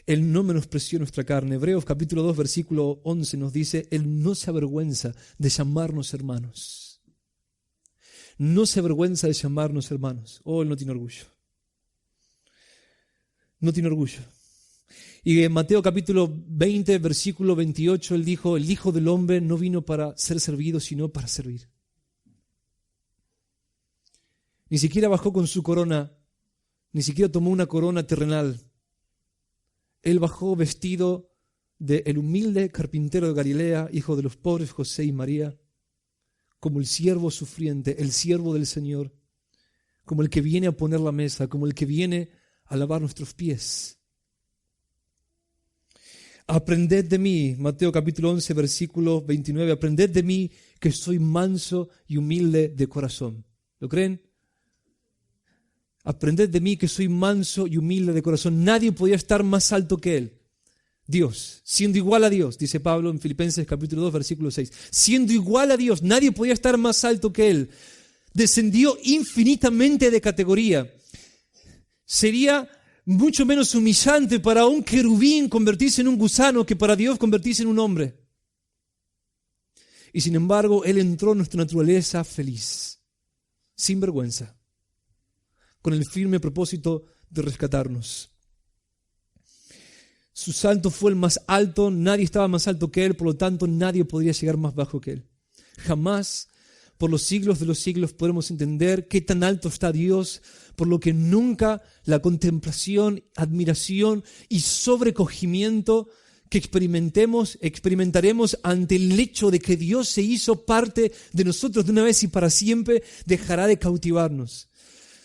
Él no menospreció nuestra carne. Hebreos capítulo 2, versículo 11 nos dice: Él no se avergüenza de llamarnos hermanos. No se avergüenza de llamarnos hermanos. Oh, Él no tiene orgullo. No tiene orgullo. Y en Mateo capítulo 20, versículo 28, Él dijo: el Hijo del Hombre no vino para ser servido, sino para servir. Ni siquiera bajó con su corona, ni siquiera tomó una corona terrenal. Él bajó vestido de el humilde carpintero de Galilea, hijo de los pobres José y María, como el siervo sufriente, el siervo del Señor, como el que viene a poner la mesa, como el que viene a lavar nuestros pies. Aprended de mí, Mateo capítulo 11, versículo 29, aprended de mí que soy manso y humilde de corazón. ¿Lo creen? Aprended de mí que soy manso y humilde de corazón. Nadie podía estar más alto que Él. Dios, siendo igual a Dios, dice Pablo en Filipenses capítulo 2, versículo 6. Siendo igual a Dios, nadie podía estar más alto que Él. Descendió infinitamente de categoría. Sería mucho menos humillante para un querubín convertirse en un gusano que para Dios convertirse en un hombre. Y sin embargo, Él entró en nuestra naturaleza feliz, sin vergüenza, con el firme propósito de rescatarnos. Su salto fue el más alto, nadie estaba más alto que Él, por lo tanto nadie podría llegar más bajo que Él. Jamás, por los siglos de los siglos, podremos entender qué tan alto está Dios, por lo que nunca la contemplación, admiración y sobrecogimiento que experimentaremos ante el hecho de que Dios se hizo parte de nosotros de una vez y para siempre, dejará de cautivarnos.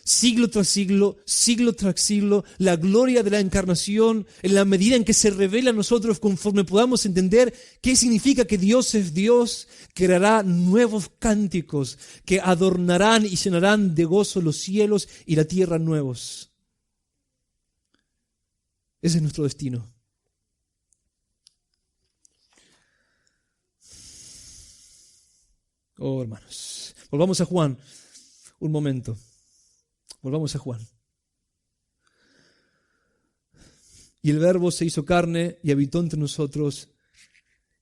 Siglo tras siglo tras siglo, la gloria de la encarnación, en la medida en que se revela a nosotros conforme podamos entender qué significa que Dios es Dios, creará nuevos cánticos que adornarán y llenarán de gozo los cielos y la tierra nuevos. Ese es nuestro destino. Oh, hermanos, volvamos a Juan un momento. Volvamos a Juan. Y el Verbo se hizo carne y habitó entre nosotros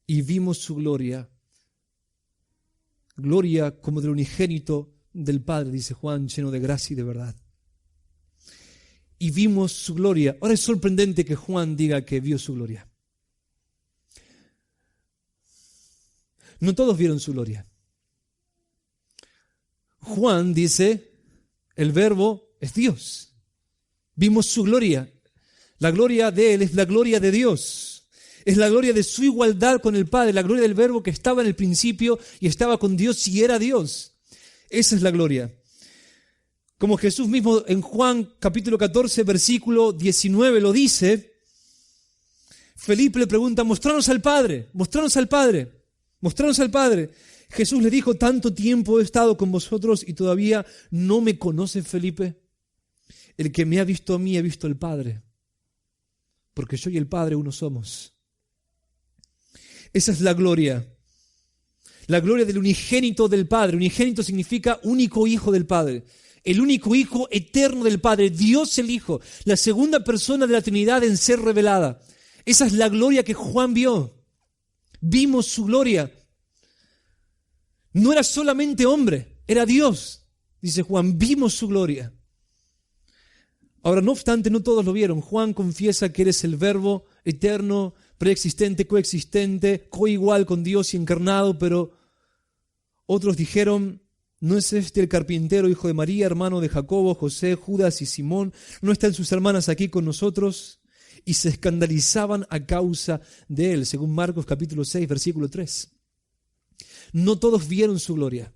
y vimos su gloria. Gloria como del unigénito del Padre, dice Juan, lleno de gracia y de verdad. Y vimos su gloria. Ahora es sorprendente que Juan diga que vio su gloria. No todos vieron su gloria. Juan dice, el Verbo es Dios. Vimos su gloria. La gloria de Él es la gloria de Dios. Es la gloria de su igualdad con el Padre, la gloria del Verbo que estaba en el principio y estaba con Dios y era Dios. Esa es la gloria. Como Jesús mismo en Juan capítulo 14, versículo 19 lo dice, Felipe le pregunta, mostranos al Padre, mostranos al Padre, mostranos al Padre. Jesús le dijo, tanto tiempo he estado con vosotros y todavía no me conoces, Felipe. El que me ha visto a mí ha visto al Padre, porque yo y el Padre uno somos. Esa es la gloria del unigénito del Padre. Unigénito significa único hijo del Padre, el único hijo eterno del Padre, Dios el Hijo, la segunda persona de la Trinidad en ser revelada. Esa es la gloria que Juan vio. Vimos su gloria. No era solamente hombre, era Dios, dice Juan, vimos su gloria. Ahora, no obstante, no todos lo vieron. Juan confiesa que eres el Verbo eterno, preexistente, coexistente, coigual con Dios y encarnado, pero otros dijeron, ¿no es este el carpintero, hijo de María, hermano de Jacobo, José, Judas y Simón? ¿No están sus hermanas aquí con nosotros? Y se escandalizaban a causa de él, según Marcos capítulo 6, versículo 3. No todos vieron su gloria.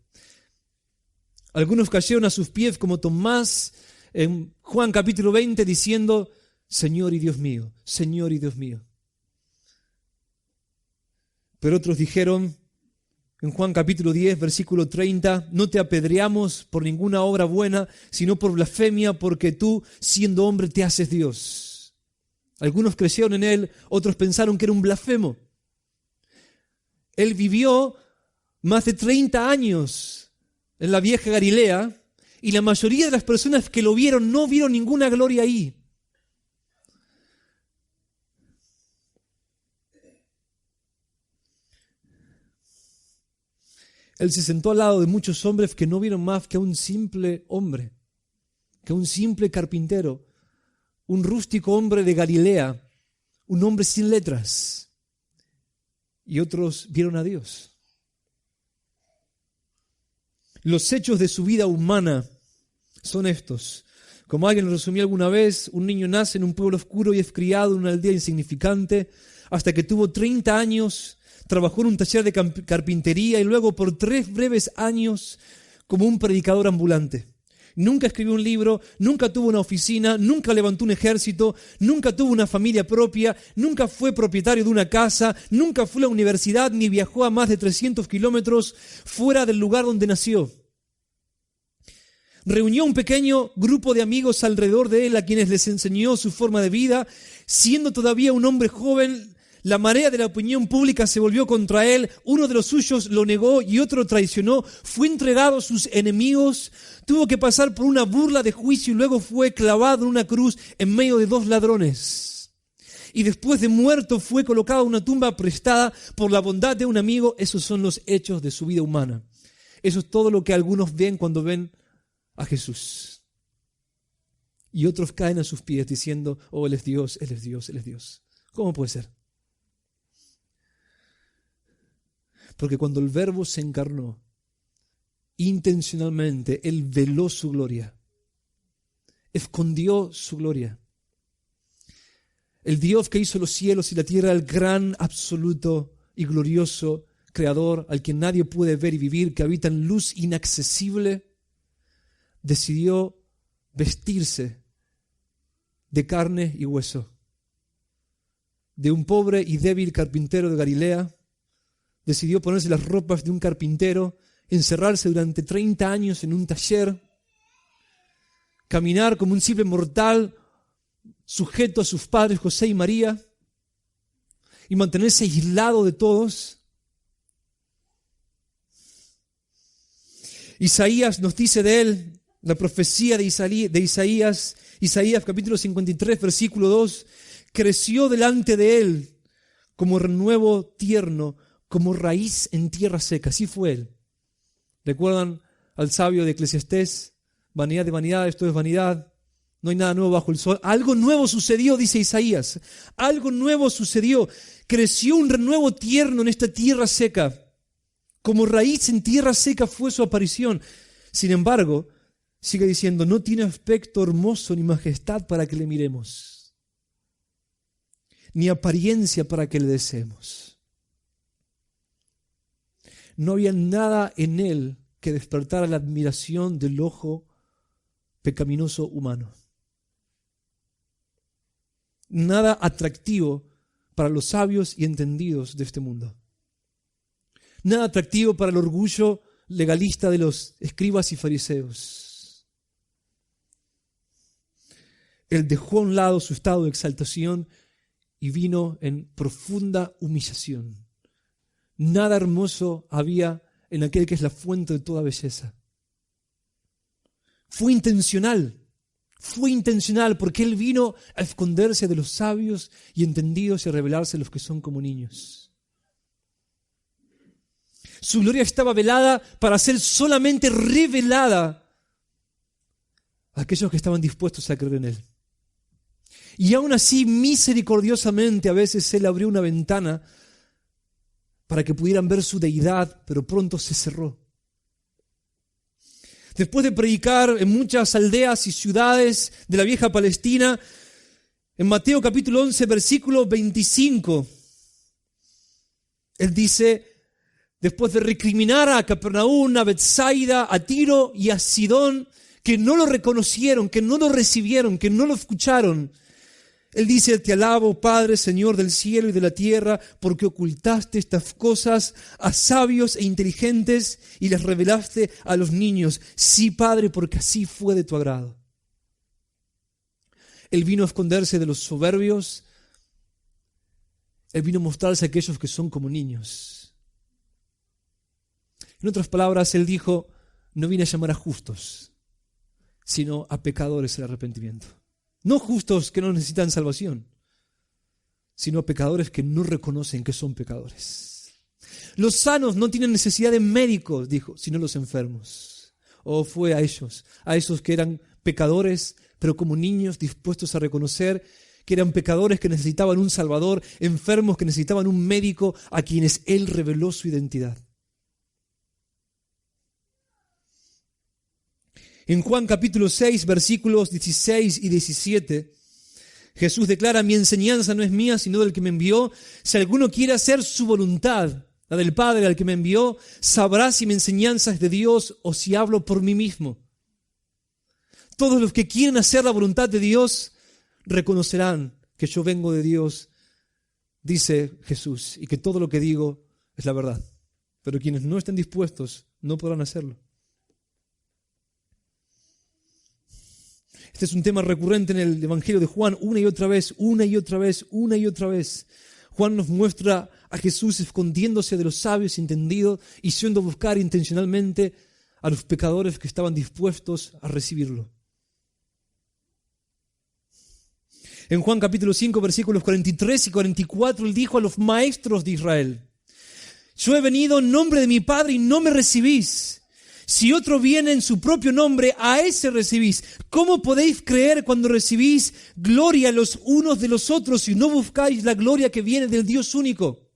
Algunos cayeron a sus pies como Tomás en Juan capítulo 20 diciendo, Señor y Dios mío, Señor y Dios mío. Pero otros dijeron en Juan capítulo 10, versículo 30, no te apedreamos por ninguna obra buena, sino por blasfemia, porque tú, siendo hombre, te haces Dios. Algunos creyeron en él, otros pensaron que era un blasfemo. Él vivió más de 30 años en la vieja Galilea y la mayoría de las personas que lo vieron no vieron ninguna gloria ahí. Él se sentó al lado de muchos hombres que no vieron más que a un simple hombre, que a un simple carpintero, un rústico hombre de Galilea, un hombre sin letras. Y otros vieron a Dios. Los hechos de su vida humana son estos. Como alguien lo resumió alguna vez, un niño nace en un pueblo oscuro y es criado en una aldea insignificante hasta que tuvo 30 años, trabajó en un taller de carpintería y luego por 3 breves años como un predicador ambulante. Nunca escribió un libro, nunca tuvo una oficina, nunca levantó un ejército, nunca tuvo una familia propia, nunca fue propietario de una casa, nunca fue a la universidad ni viajó a más de 300 kilómetros fuera del lugar donde nació. Reunió un pequeño grupo de amigos alrededor de él a quienes les enseñó su forma de vida. Siendo todavía un hombre joven, La marea de la opinión pública se volvió contra él, uno de los suyos lo negó y otro lo traicionó, fue entregado a sus enemigos, tuvo que pasar por una burla de juicio y luego fue clavado en una cruz en medio de 2 ladrones. Y después de muerto fue colocado en una tumba prestada por la bondad de un amigo. Esos son los hechos de su vida humana. Eso es todo lo que algunos ven cuando ven a Jesús. Y otros caen a sus pies diciendo, oh, Él es Dios, Él es Dios, Él es Dios. ¿Cómo puede ser? Porque cuando el Verbo se encarnó, intencionalmente Él veló su gloria, escondió su gloria. El Dios que hizo los cielos y la tierra, el gran, absoluto y glorioso Creador, al que nadie puede ver y vivir, que habita en luz inaccesible, decidió vestirse de carne y hueso, de un pobre y débil carpintero de Galilea. Decidió ponerse las ropas de un carpintero, encerrarse durante 30 años en un taller, caminar como un simple mortal, sujeto a sus padres José y María, y mantenerse aislado de todos. Isaías nos dice de él, la profecía de Isaías capítulo 53, versículo 2, creció delante de él como renuevo tierno, como raíz en tierra seca. Así fue él. ¿Recuerdan al sabio de Eclesiastés? Vanidad de vanidad, esto es vanidad. No hay nada nuevo bajo el sol. Algo nuevo sucedió, dice Isaías. Algo nuevo sucedió. Creció un renuevo tierno en esta tierra seca. Como raíz en tierra seca fue su aparición. Sin embargo, sigue diciendo, no tiene aspecto hermoso ni majestad para que le miremos, ni apariencia para que le deseemos. No había nada en él que despertara la admiración del ojo pecaminoso humano. Nada atractivo para los sabios y entendidos de este mundo. Nada atractivo para el orgullo legalista de los escribas y fariseos. Él dejó a un lado su estado de exaltación y vino en profunda humillación. Nada hermoso había en aquel que es la fuente de toda belleza. Fue intencional porque Él vino a esconderse de los sabios y entendidos y a revelarse a los que son como niños. Su gloria estaba velada para ser solamente revelada a aquellos que estaban dispuestos a creer en Él. Y aún así, misericordiosamente, a veces Él abrió una ventana para que pudieran ver su deidad, pero pronto se cerró. Después de predicar en muchas aldeas y ciudades de la vieja Palestina, en Mateo capítulo 11, versículo 25, Él dice, después de recriminar a Capernaum, a Betsaida, a Tiro y a Sidón, que no lo reconocieron, que no lo recibieron, que no lo escucharon, Él dice, te alabo, Padre, Señor del cielo y de la tierra, porque ocultaste estas cosas a sabios e inteligentes y las revelaste a los niños. Sí, Padre, porque así fue de tu agrado. Él vino a esconderse de los soberbios. Él vino a mostrarse a aquellos que son como niños. En otras palabras, Él dijo, no vine a llamar a justos, sino a pecadores al arrepentimiento. No justos que no necesitan salvación, sino pecadores que no reconocen que son pecadores. Los sanos no tienen necesidad de médicos, dijo, sino los enfermos. O fue a ellos, a esos que eran pecadores, pero como niños dispuestos a reconocer que eran pecadores que necesitaban un salvador, enfermos que necesitaban un médico a quienes Él reveló su identidad. En Juan capítulo 6, versículos 16 y 17, Jesús declara, mi enseñanza no es mía, sino del que me envió. Si alguno quiere hacer su voluntad, la del Padre al que me envió, sabrá si mi enseñanza es de Dios o si hablo por mí mismo. Todos los que quieren hacer la voluntad de Dios reconocerán que yo vengo de Dios, dice Jesús, y que todo lo que digo es la verdad. Pero quienes no estén dispuestos no podrán hacerlo. Este es un tema recurrente en el Evangelio de Juan, una y otra vez, una y otra vez, una y otra vez. Juan nos muestra a Jesús escondiéndose de los sabios entendidos y yendo a buscar intencionalmente a los pecadores que estaban dispuestos a recibirlo. En Juan capítulo 5, versículos 43 y 44, él dijo a los maestros de Israel: yo he venido en nombre de mi Padre y no me recibís. Si otro viene en su propio nombre, a ese recibís. ¿Cómo podéis creer cuando recibís gloria los unos de los otros y no buscáis la gloria que viene del Dios único?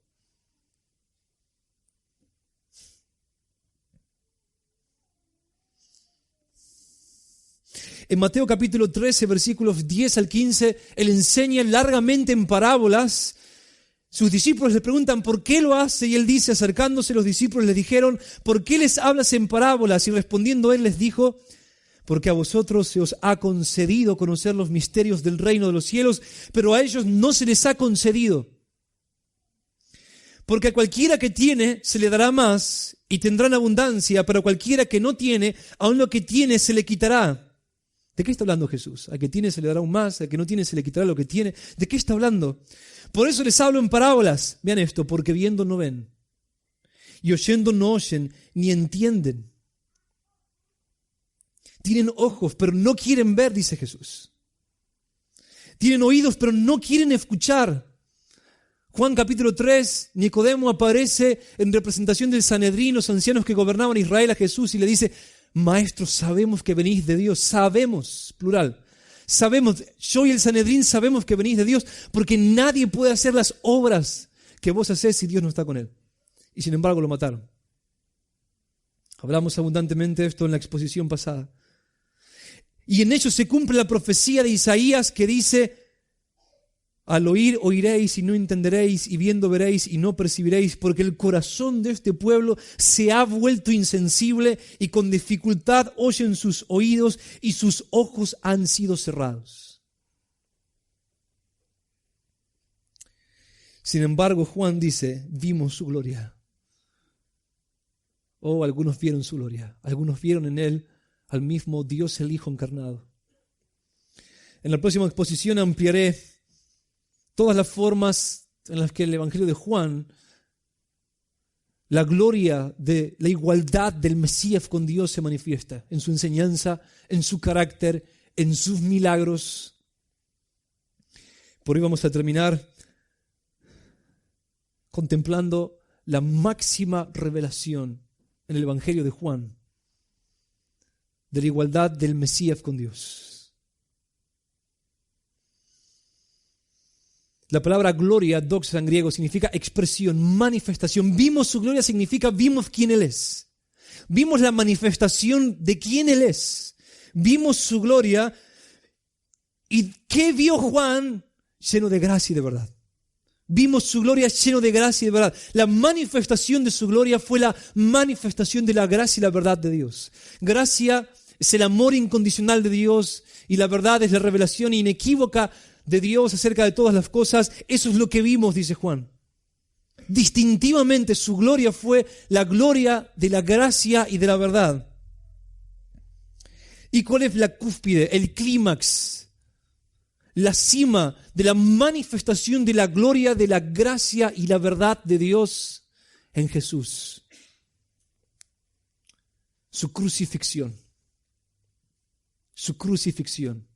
En Mateo capítulo 13, versículos 10 al 15, él enseña largamente en parábolas. Sus discípulos le preguntan ¿por qué lo hace? Y él dice, acercándose, los discípulos le dijeron: ¿por qué les hablas en parábolas? Y respondiendo él les dijo: porque a vosotros se os ha concedido conocer los misterios del reino de los cielos, pero a ellos no se les ha concedido. Porque a cualquiera que tiene se le dará más y tendrán abundancia, pero a cualquiera que no tiene, aun lo que tiene se le quitará. ¿De qué está hablando Jesús? Al que tiene se le dará aún más, al que no tiene se le quitará lo que tiene. ¿De qué está hablando? Por eso les hablo en parábolas. Vean esto: porque viendo no ven, y oyendo no oyen, ni entienden. Tienen ojos, pero no quieren ver, dice Jesús. Tienen oídos, pero no quieren escuchar. Juan capítulo 3, Nicodemo aparece en representación del Sanedrín, los ancianos que gobernaban Israel, a Jesús, y le dice: Maestro, sabemos que venís de Dios. Sabemos, plural. Sabemos, yo y el Sanedrín sabemos que venís de Dios, porque nadie puede hacer las obras que vos hacés si Dios no está con él. Y sin embargo lo mataron. Hablamos abundantemente de esto en la exposición pasada. Y en ello se cumple la profecía de Isaías que dice: al oír oiréis y no entenderéis, y viendo veréis y no percibiréis, porque el corazón de este pueblo se ha vuelto insensible y con dificultad oyen sus oídos y sus ojos han sido cerrados. Sin embargo, Juan dice: vimos su gloria. Oh, algunos vieron su gloria. Algunos vieron en él al mismo Dios el Hijo encarnado. En la próxima exposición ampliaré todas las formas en las que el Evangelio de Juan, la gloria de la igualdad del Mesías con Dios se manifiesta en su enseñanza, en su carácter, en sus milagros. Por hoy vamos a terminar contemplando la máxima revelación en el Evangelio de Juan de la igualdad del Mesías con Dios. La palabra gloria, doxa en griego, significa expresión, manifestación. Vimos su gloria significa vimos quién Él es. Vimos la manifestación de quién Él es. Vimos su gloria. ¿Y qué vio Juan? Lleno de gracia y de verdad. Vimos su gloria lleno de gracia y de verdad. La manifestación de su gloria fue la manifestación de la gracia y la verdad de Dios. Gracia es el amor incondicional de Dios y la verdad es la revelación inequívoca de Dios acerca de todas las cosas. Eso es lo que vimos, dice Juan. Distintivamente su gloria fue la gloria de la gracia y de la verdad. ¿Y cuál es la cúspide, el clímax, la cima de la manifestación de la gloria, de la gracia y la verdad de Dios en Jesús? Su crucifixión. Su crucifixión.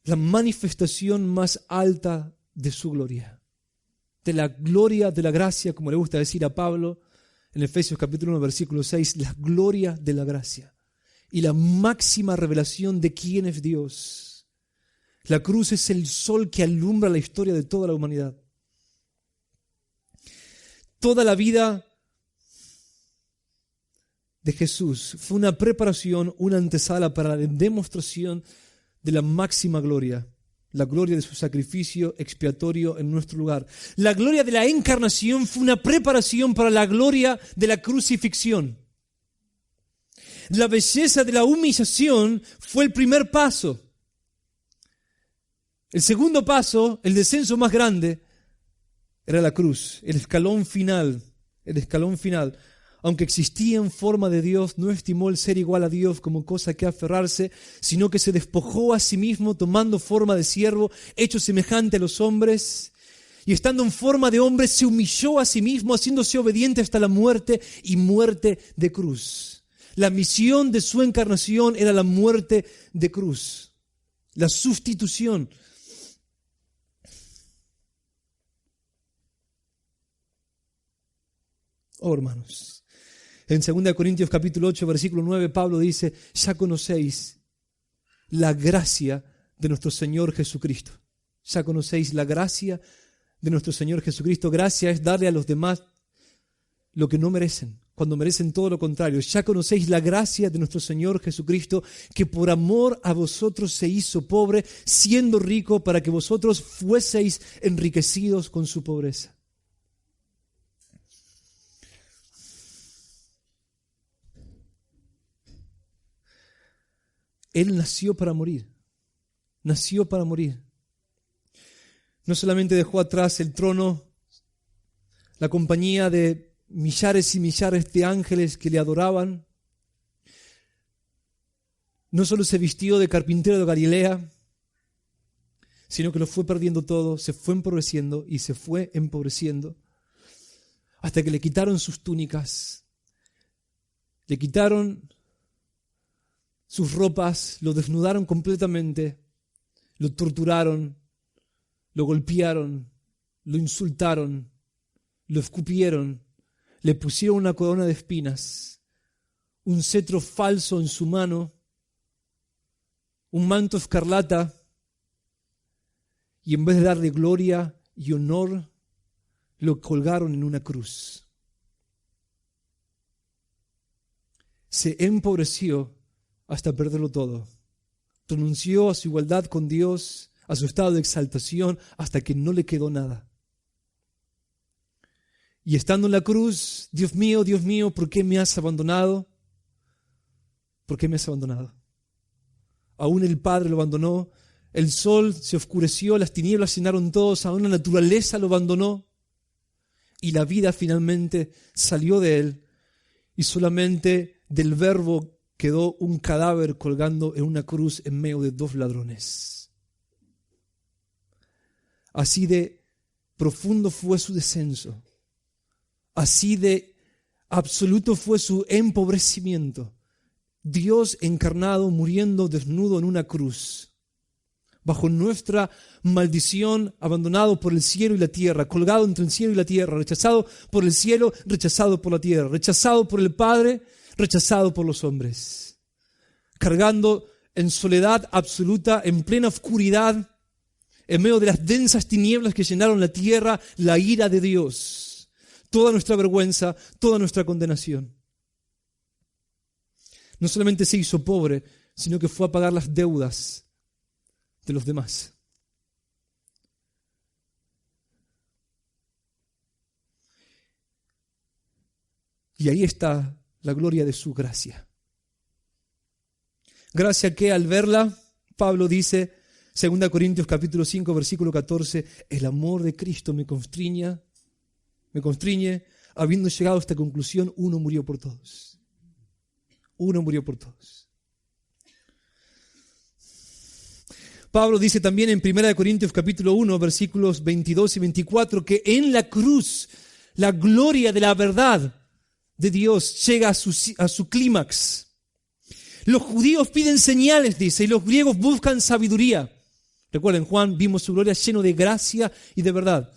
La manifestación más alta de su gloria. De la gloria de la gracia, como le gusta decir a Pablo en Efesios capítulo 1, versículo 6, la gloria de la gracia y la máxima revelación de quién es Dios. La cruz es el sol que alumbra la historia de toda la humanidad. Toda la vida de Jesús fue una preparación, una antesala para la demostración de la máxima gloria, la gloria de su sacrificio expiatorio en nuestro lugar. La gloria de la encarnación fue una preparación para la gloria de la crucifixión. La belleza de la humillación fue el primer paso. El segundo paso, el descenso más grande, era la cruz, el escalón final, aunque existía en forma de Dios, no estimó el ser igual a Dios como cosa que aferrarse, sino que se despojó a sí mismo, tomando forma de siervo, hecho semejante a los hombres, y estando en forma de hombre, se humilló a sí mismo, haciéndose obediente hasta la muerte y muerte de cruz. La misión de su encarnación era la muerte de cruz, la sustitución. Oh, hermanos. En 2 Corintios capítulo 8, versículo 9, Pablo dice, ya conocéis la gracia de nuestro Señor Jesucristo. Ya conocéis la gracia de nuestro Señor Jesucristo. Gracia es darle a los demás lo que no merecen, cuando merecen todo lo contrario. Ya conocéis la gracia de nuestro Señor Jesucristo, que por amor a vosotros se hizo pobre, siendo rico, para que vosotros fueseis enriquecidos con su pobreza. Él nació para morir. Nació para morir. No solamente dejó atrás el trono, la compañía de millares y millares de ángeles que le adoraban. No solo se vistió de carpintero de Galilea, sino que lo fue perdiendo todo, se fue empobreciendo y se fue empobreciendo, hasta que le quitaron sus túnicas, le quitaron sus ropas, lo desnudaron completamente, lo torturaron, lo golpearon, lo insultaron, lo escupieron, le pusieron una corona de espinas, un cetro falso en su mano, un manto escarlata, y en vez de darle gloria y honor, lo colgaron en una cruz. Se empobreció hasta perderlo todo. Renunció a su igualdad con Dios, a su estado de exaltación, hasta que no le quedó nada. Y estando en la cruz, Dios mío, ¿por qué me has abandonado? ¿Por qué me has abandonado? Aún el Padre lo abandonó, el sol se oscureció, las tinieblas llenaron todos, aún la naturaleza lo abandonó, y la vida finalmente salió de él, y solamente del Verbo quedó un cadáver colgando en una cruz en medio de dos ladrones. Así de profundo fue su descenso, así de absoluto fue su empobrecimiento. Dios encarnado muriendo desnudo en una cruz, bajo nuestra maldición, abandonado por el cielo y la tierra, colgado entre el cielo y la tierra, rechazado por el cielo, rechazado por la tierra, rechazado por el Padre, rechazado por los hombres, cargando en soledad absoluta, en plena oscuridad, en medio de las densas tinieblas que llenaron la tierra, la ira de Dios, toda nuestra vergüenza, toda nuestra condenación. No solamente se hizo pobre, sino que fue a pagar las deudas de los demás. Y ahí está la gloria de su gracia. Gracia que al verla, Pablo dice, 2 Corintios capítulo 5, versículo 14, el amor de Cristo me constriñe, habiendo llegado a esta conclusión, uno murió por todos. Uno murió por todos. Pablo dice también en 1 Corintios capítulo 1, versículos 22 y 24, que en la cruz la gloria de la verdad de Dios llega a su clímax. Los judíos piden señales, dice, y los griegos buscan sabiduría. Recuerden, Juan, vimos su gloria lleno de gracia y de verdad.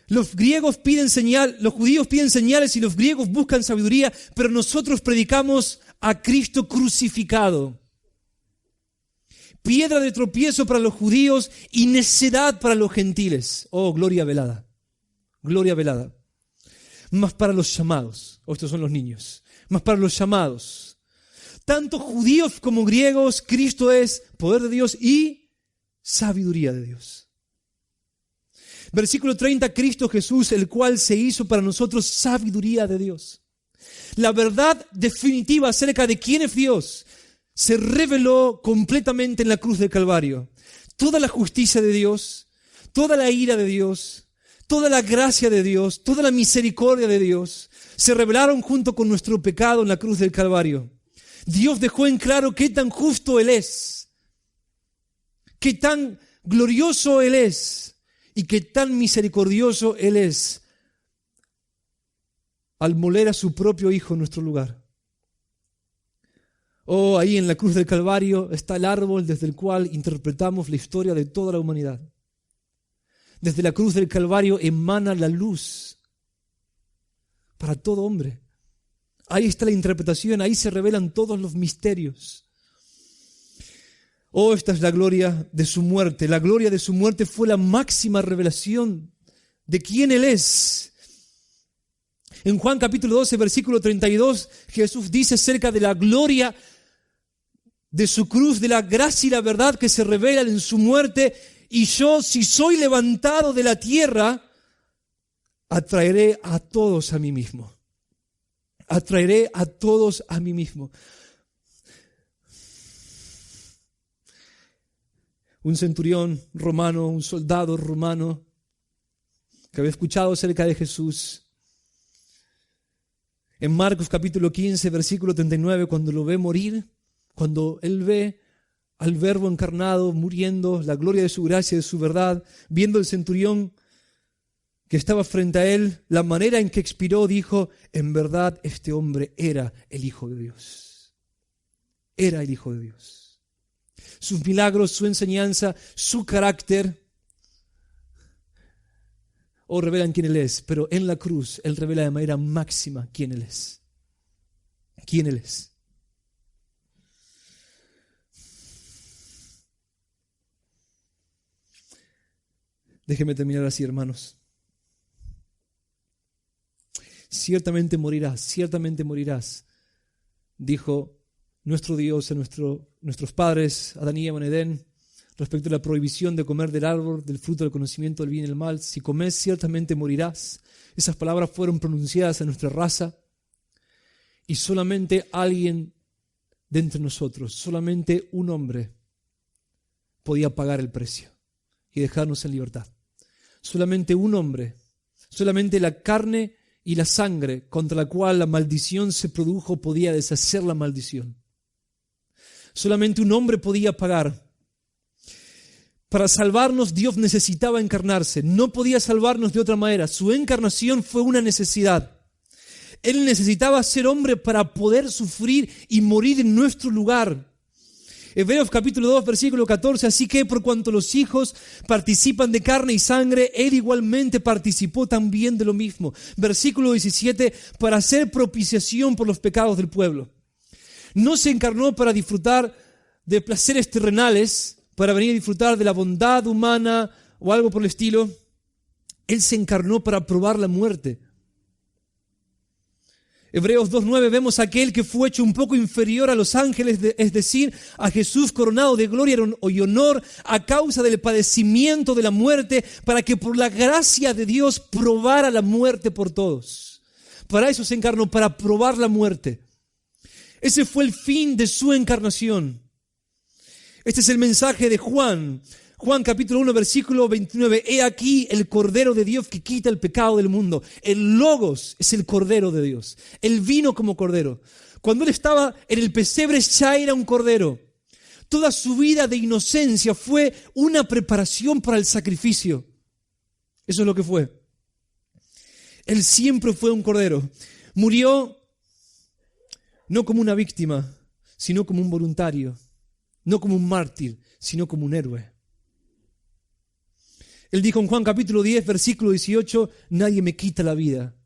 Los judíos piden señales y los griegos buscan sabiduría, pero nosotros predicamos a Cristo crucificado. Piedra de tropiezo para los judíos y necedad para los gentiles. Oh, gloria velada. Gloria velada. Mas para los llamados, estos son los niños, mas para los llamados, tanto judíos como griegos, Cristo es poder de Dios y sabiduría de Dios. Versículo 30, Cristo Jesús, el cual se hizo para nosotros sabiduría de Dios. La verdad definitiva acerca de quién es Dios se reveló completamente en la cruz del Calvario. Toda la justicia de Dios, toda la ira de Dios, toda la gracia de Dios, toda la misericordia de Dios se revelaron junto con nuestro pecado en la cruz del Calvario. Dios dejó en claro qué tan justo Él es, qué tan glorioso Él es y qué tan misericordioso Él es al moler a su propio Hijo en nuestro lugar. Oh, ahí en la cruz del Calvario está el árbol desde el cual interpretamos la historia de toda la humanidad. Desde la cruz del Calvario emana la luz para todo hombre. Ahí está la interpretación, ahí se revelan todos los misterios. Oh, esta es la gloria de su muerte. La gloria de su muerte fue la máxima revelación de quién Él es. En Juan capítulo 12, versículo 32, Jesús dice acerca de la gloria de su cruz, de la gracia y la verdad que se revelan en su muerte. Y yo, si soy levantado de la tierra, atraeré a todos a mí mismo. Atraeré a todos a mí mismo. Un centurión romano, un soldado romano, que había escuchado acerca de Jesús, en Marcos capítulo 15, versículo 39, cuando lo ve morir, cuando él ve al Verbo encarnado muriendo, la gloria de su gracia y de su verdad, viendo el centurión que estaba frente a él, la manera en que expiró, dijo: en verdad este hombre era el Hijo de Dios. Era el Hijo de Dios. Sus milagros, su enseñanza, su carácter, revelan quién Él es, pero en la cruz Él revela de manera máxima quién Él es. ¿Quién Él es? Déjeme terminar así, hermanos. Ciertamente morirás, dijo nuestro Dios a nuestros padres, Adán y Eva en Edén, respecto a la prohibición de comer del árbol, del fruto del conocimiento del bien y del mal. Si comes, ciertamente morirás. Esas palabras fueron pronunciadas a nuestra raza, y solamente alguien de entre nosotros, solamente un hombre, podía pagar el precio y dejarnos en libertad. Solamente un hombre, solamente la carne y la sangre contra la cual la maldición se produjo podía deshacer la maldición. Solamente un hombre podía pagar. Para salvarnos, Dios necesitaba encarnarse. No podía salvarnos de otra manera. Su encarnación fue una necesidad. Él necesitaba ser hombre para poder sufrir y morir en nuestro lugar. Hebreos capítulo 2, versículo 14. Así que por cuanto los hijos participan de carne y sangre, Él igualmente participó también de lo mismo. Versículo 17. Para hacer propiciación por los pecados del pueblo. No se encarnó para disfrutar de placeres terrenales, para venir a disfrutar de la bondad humana o algo por el estilo. Él se encarnó para probar la muerte. Hebreos 2.9 vemos a aquel que fue hecho un poco inferior a los ángeles, es decir, a Jesús coronado de gloria y honor a causa del padecimiento de la muerte, para que por la gracia de Dios probara la muerte por todos. Para eso se encarnó, para probar la muerte. Ese fue el fin de su encarnación. Este es el mensaje de Juan. Juan capítulo 1, versículo 29. He aquí el Cordero de Dios que quita el pecado del mundo. El Logos es el Cordero de Dios. Él vino como Cordero. Cuando Él estaba en el pesebre ya era un Cordero. Toda su vida de inocencia fue una preparación para el sacrificio. Eso es lo que fue. Él siempre fue un Cordero. Murió no como una víctima, sino como un voluntario. No como un mártir, sino como un héroe. Él dijo en Juan capítulo 10, versículo 18, nadie me quita la vida,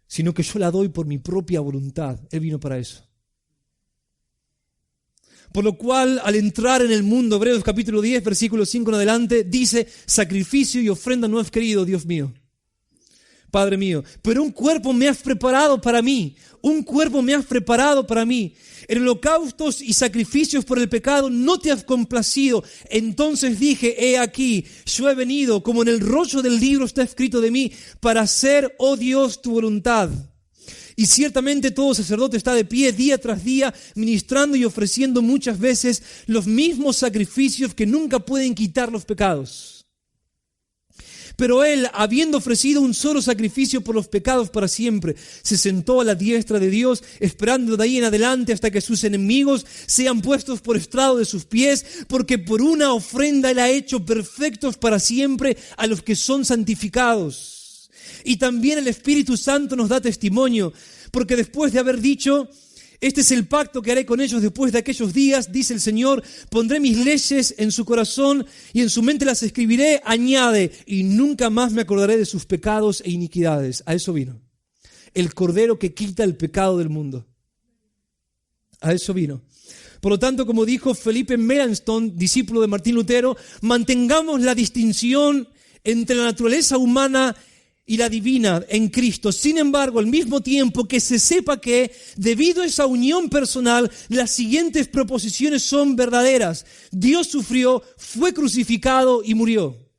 sino que yo la doy por mi propia voluntad. Él vino para eso. Por lo cual, al entrar en el mundo, Hebreos capítulo 10, versículo 5 en adelante, dice, sacrificio y ofrenda no has querido, Dios mío, Padre mío, pero un cuerpo me has preparado para mí. Un cuerpo me has preparado para mí. En holocaustos y sacrificios por el pecado no te has complacido. Entonces dije, he aquí, yo he venido, como en el rollo del libro está escrito de mí, para hacer, oh Dios, tu voluntad. Y ciertamente todo sacerdote está de pie día tras día, ministrando y ofreciendo muchas veces los mismos sacrificios que nunca pueden quitar los pecados. Pero Él, habiendo ofrecido un solo sacrificio por los pecados para siempre, se sentó a la diestra de Dios, esperando de ahí en adelante hasta que sus enemigos sean puestos por estrado de sus pies, porque por una ofrenda Él ha hecho perfectos para siempre a los que son santificados. Y también el Espíritu Santo nos da testimonio, porque después de haber dicho: este es el pacto que haré con ellos después de aquellos días, dice el Señor, pondré mis leyes en su corazón y en su mente las escribiré, añade, y nunca más me acordaré de sus pecados e iniquidades. A eso vino. El Cordero que quita el pecado del mundo. A eso vino. Por lo tanto, como dijo Felipe Melanchthon, discípulo de Martín Lutero, mantengamos la distinción entre la naturaleza humana y la divina en Cristo. Sin embargo, al mismo tiempo que se sepa que, debido a esa unión personal, las siguientes proposiciones son verdaderas. Dios sufrió, fue crucificado y murió.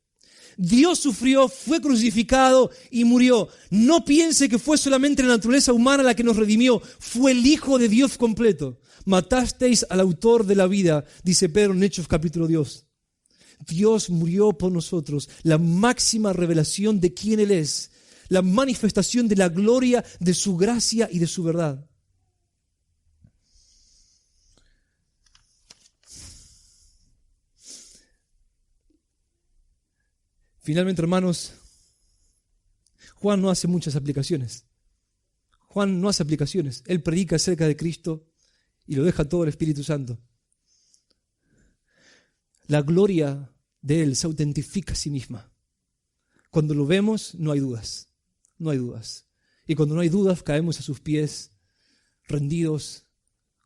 Dios sufrió, fue crucificado y murió. No piense que fue solamente la naturaleza humana la que nos redimió. Fue el Hijo de Dios completo. Matasteis al autor de la vida, dice Pedro en Hechos capítulo 2. Dios murió por nosotros, la máxima revelación de quién Él es, la manifestación de la gloria de su gracia y de su verdad. Finalmente, hermanos, Juan no hace muchas aplicaciones. Juan no hace aplicaciones. Él predica acerca de Cristo y lo deja todo el Espíritu Santo. La gloria de Él se autentifica a sí misma. Cuando lo vemos, no hay dudas. No hay dudas. Y cuando no hay dudas, caemos a sus pies, rendidos,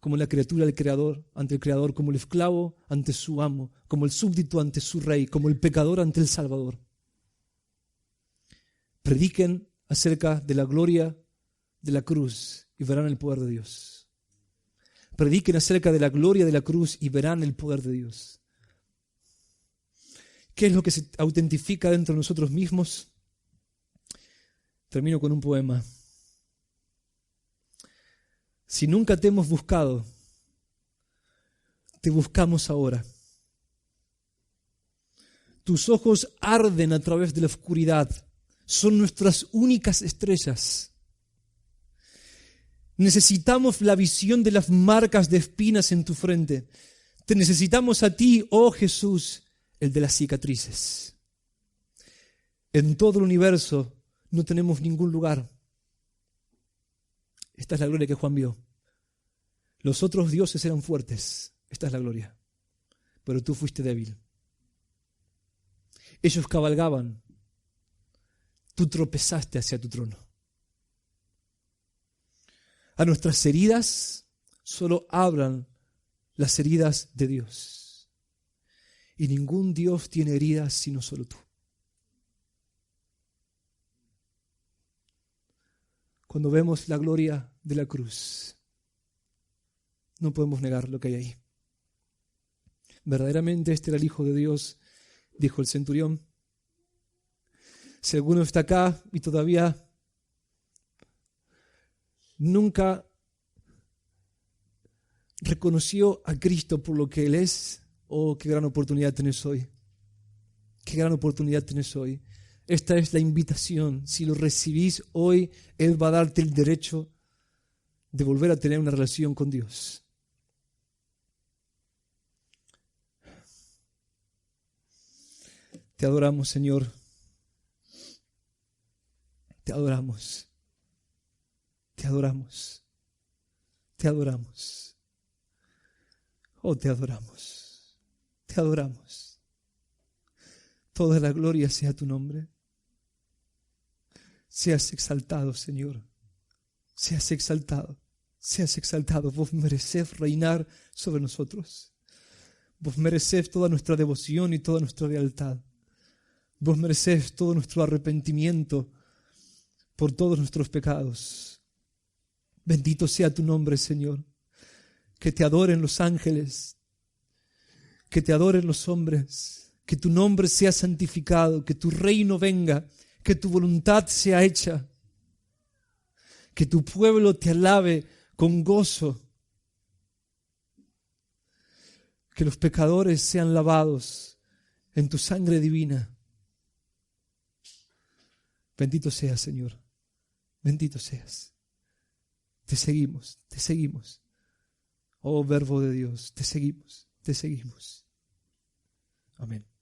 como la criatura del Creador, ante el Creador, como el esclavo ante su amo, como el súbdito ante su rey, como el pecador ante el Salvador. Prediquen acerca de la gloria de la cruz y verán el poder de Dios. Prediquen acerca de la gloria de la cruz y verán el poder de Dios. ¿Qué es lo que se autentifica dentro de nosotros mismos? Termino con un poema. Si nunca te hemos buscado, te buscamos ahora. Tus ojos arden a través de la oscuridad. Son nuestras únicas estrellas. Necesitamos la visión de las marcas de espinas en tu frente. Te necesitamos a ti, oh Jesús, el de las cicatrices. En todo el universo no tenemos ningún lugar. Esta es la gloria que Juan vio. Los otros dioses eran fuertes. Esta es la gloria. Pero tú fuiste débil. Ellos cabalgaban. Tú tropezaste hacia tu trono. A nuestras heridas solo hablan las heridas de Dios. Y ningún Dios tiene heridas sino solo tú. Cuando vemos la gloria de la cruz, no podemos negar lo que hay ahí. Verdaderamente este era el Hijo de Dios, dijo el centurión. Si alguno está acá y todavía nunca reconoció a Cristo por lo que Él es, oh, qué gran oportunidad tenés hoy. Qué gran oportunidad tenés hoy. Esta es la invitación. Si lo recibís hoy, Él va a darte el derecho de volver a tener una relación con Dios. Te adoramos, Señor. Te adoramos. Te adoramos. Te adoramos. Oh, te adoramos. Te adoramos. Toda la gloria sea tu nombre. Seas exaltado, Señor. Seas exaltado. Seas exaltado. Vos merecés reinar sobre nosotros. Vos merecés toda nuestra devoción y toda nuestra lealtad. Vos merecés todo nuestro arrepentimiento por todos nuestros pecados. Bendito sea tu nombre, Señor. Que te adoren los ángeles. Que te adoren los hombres. Que tu nombre sea santificado. Que tu reino venga. Que tu voluntad sea hecha. Que tu pueblo te alabe con gozo. Que los pecadores sean lavados en tu sangre divina. Bendito seas, Señor. Bendito seas. Te seguimos, te seguimos. Oh Verbo de Dios, te seguimos, te seguimos. Amén.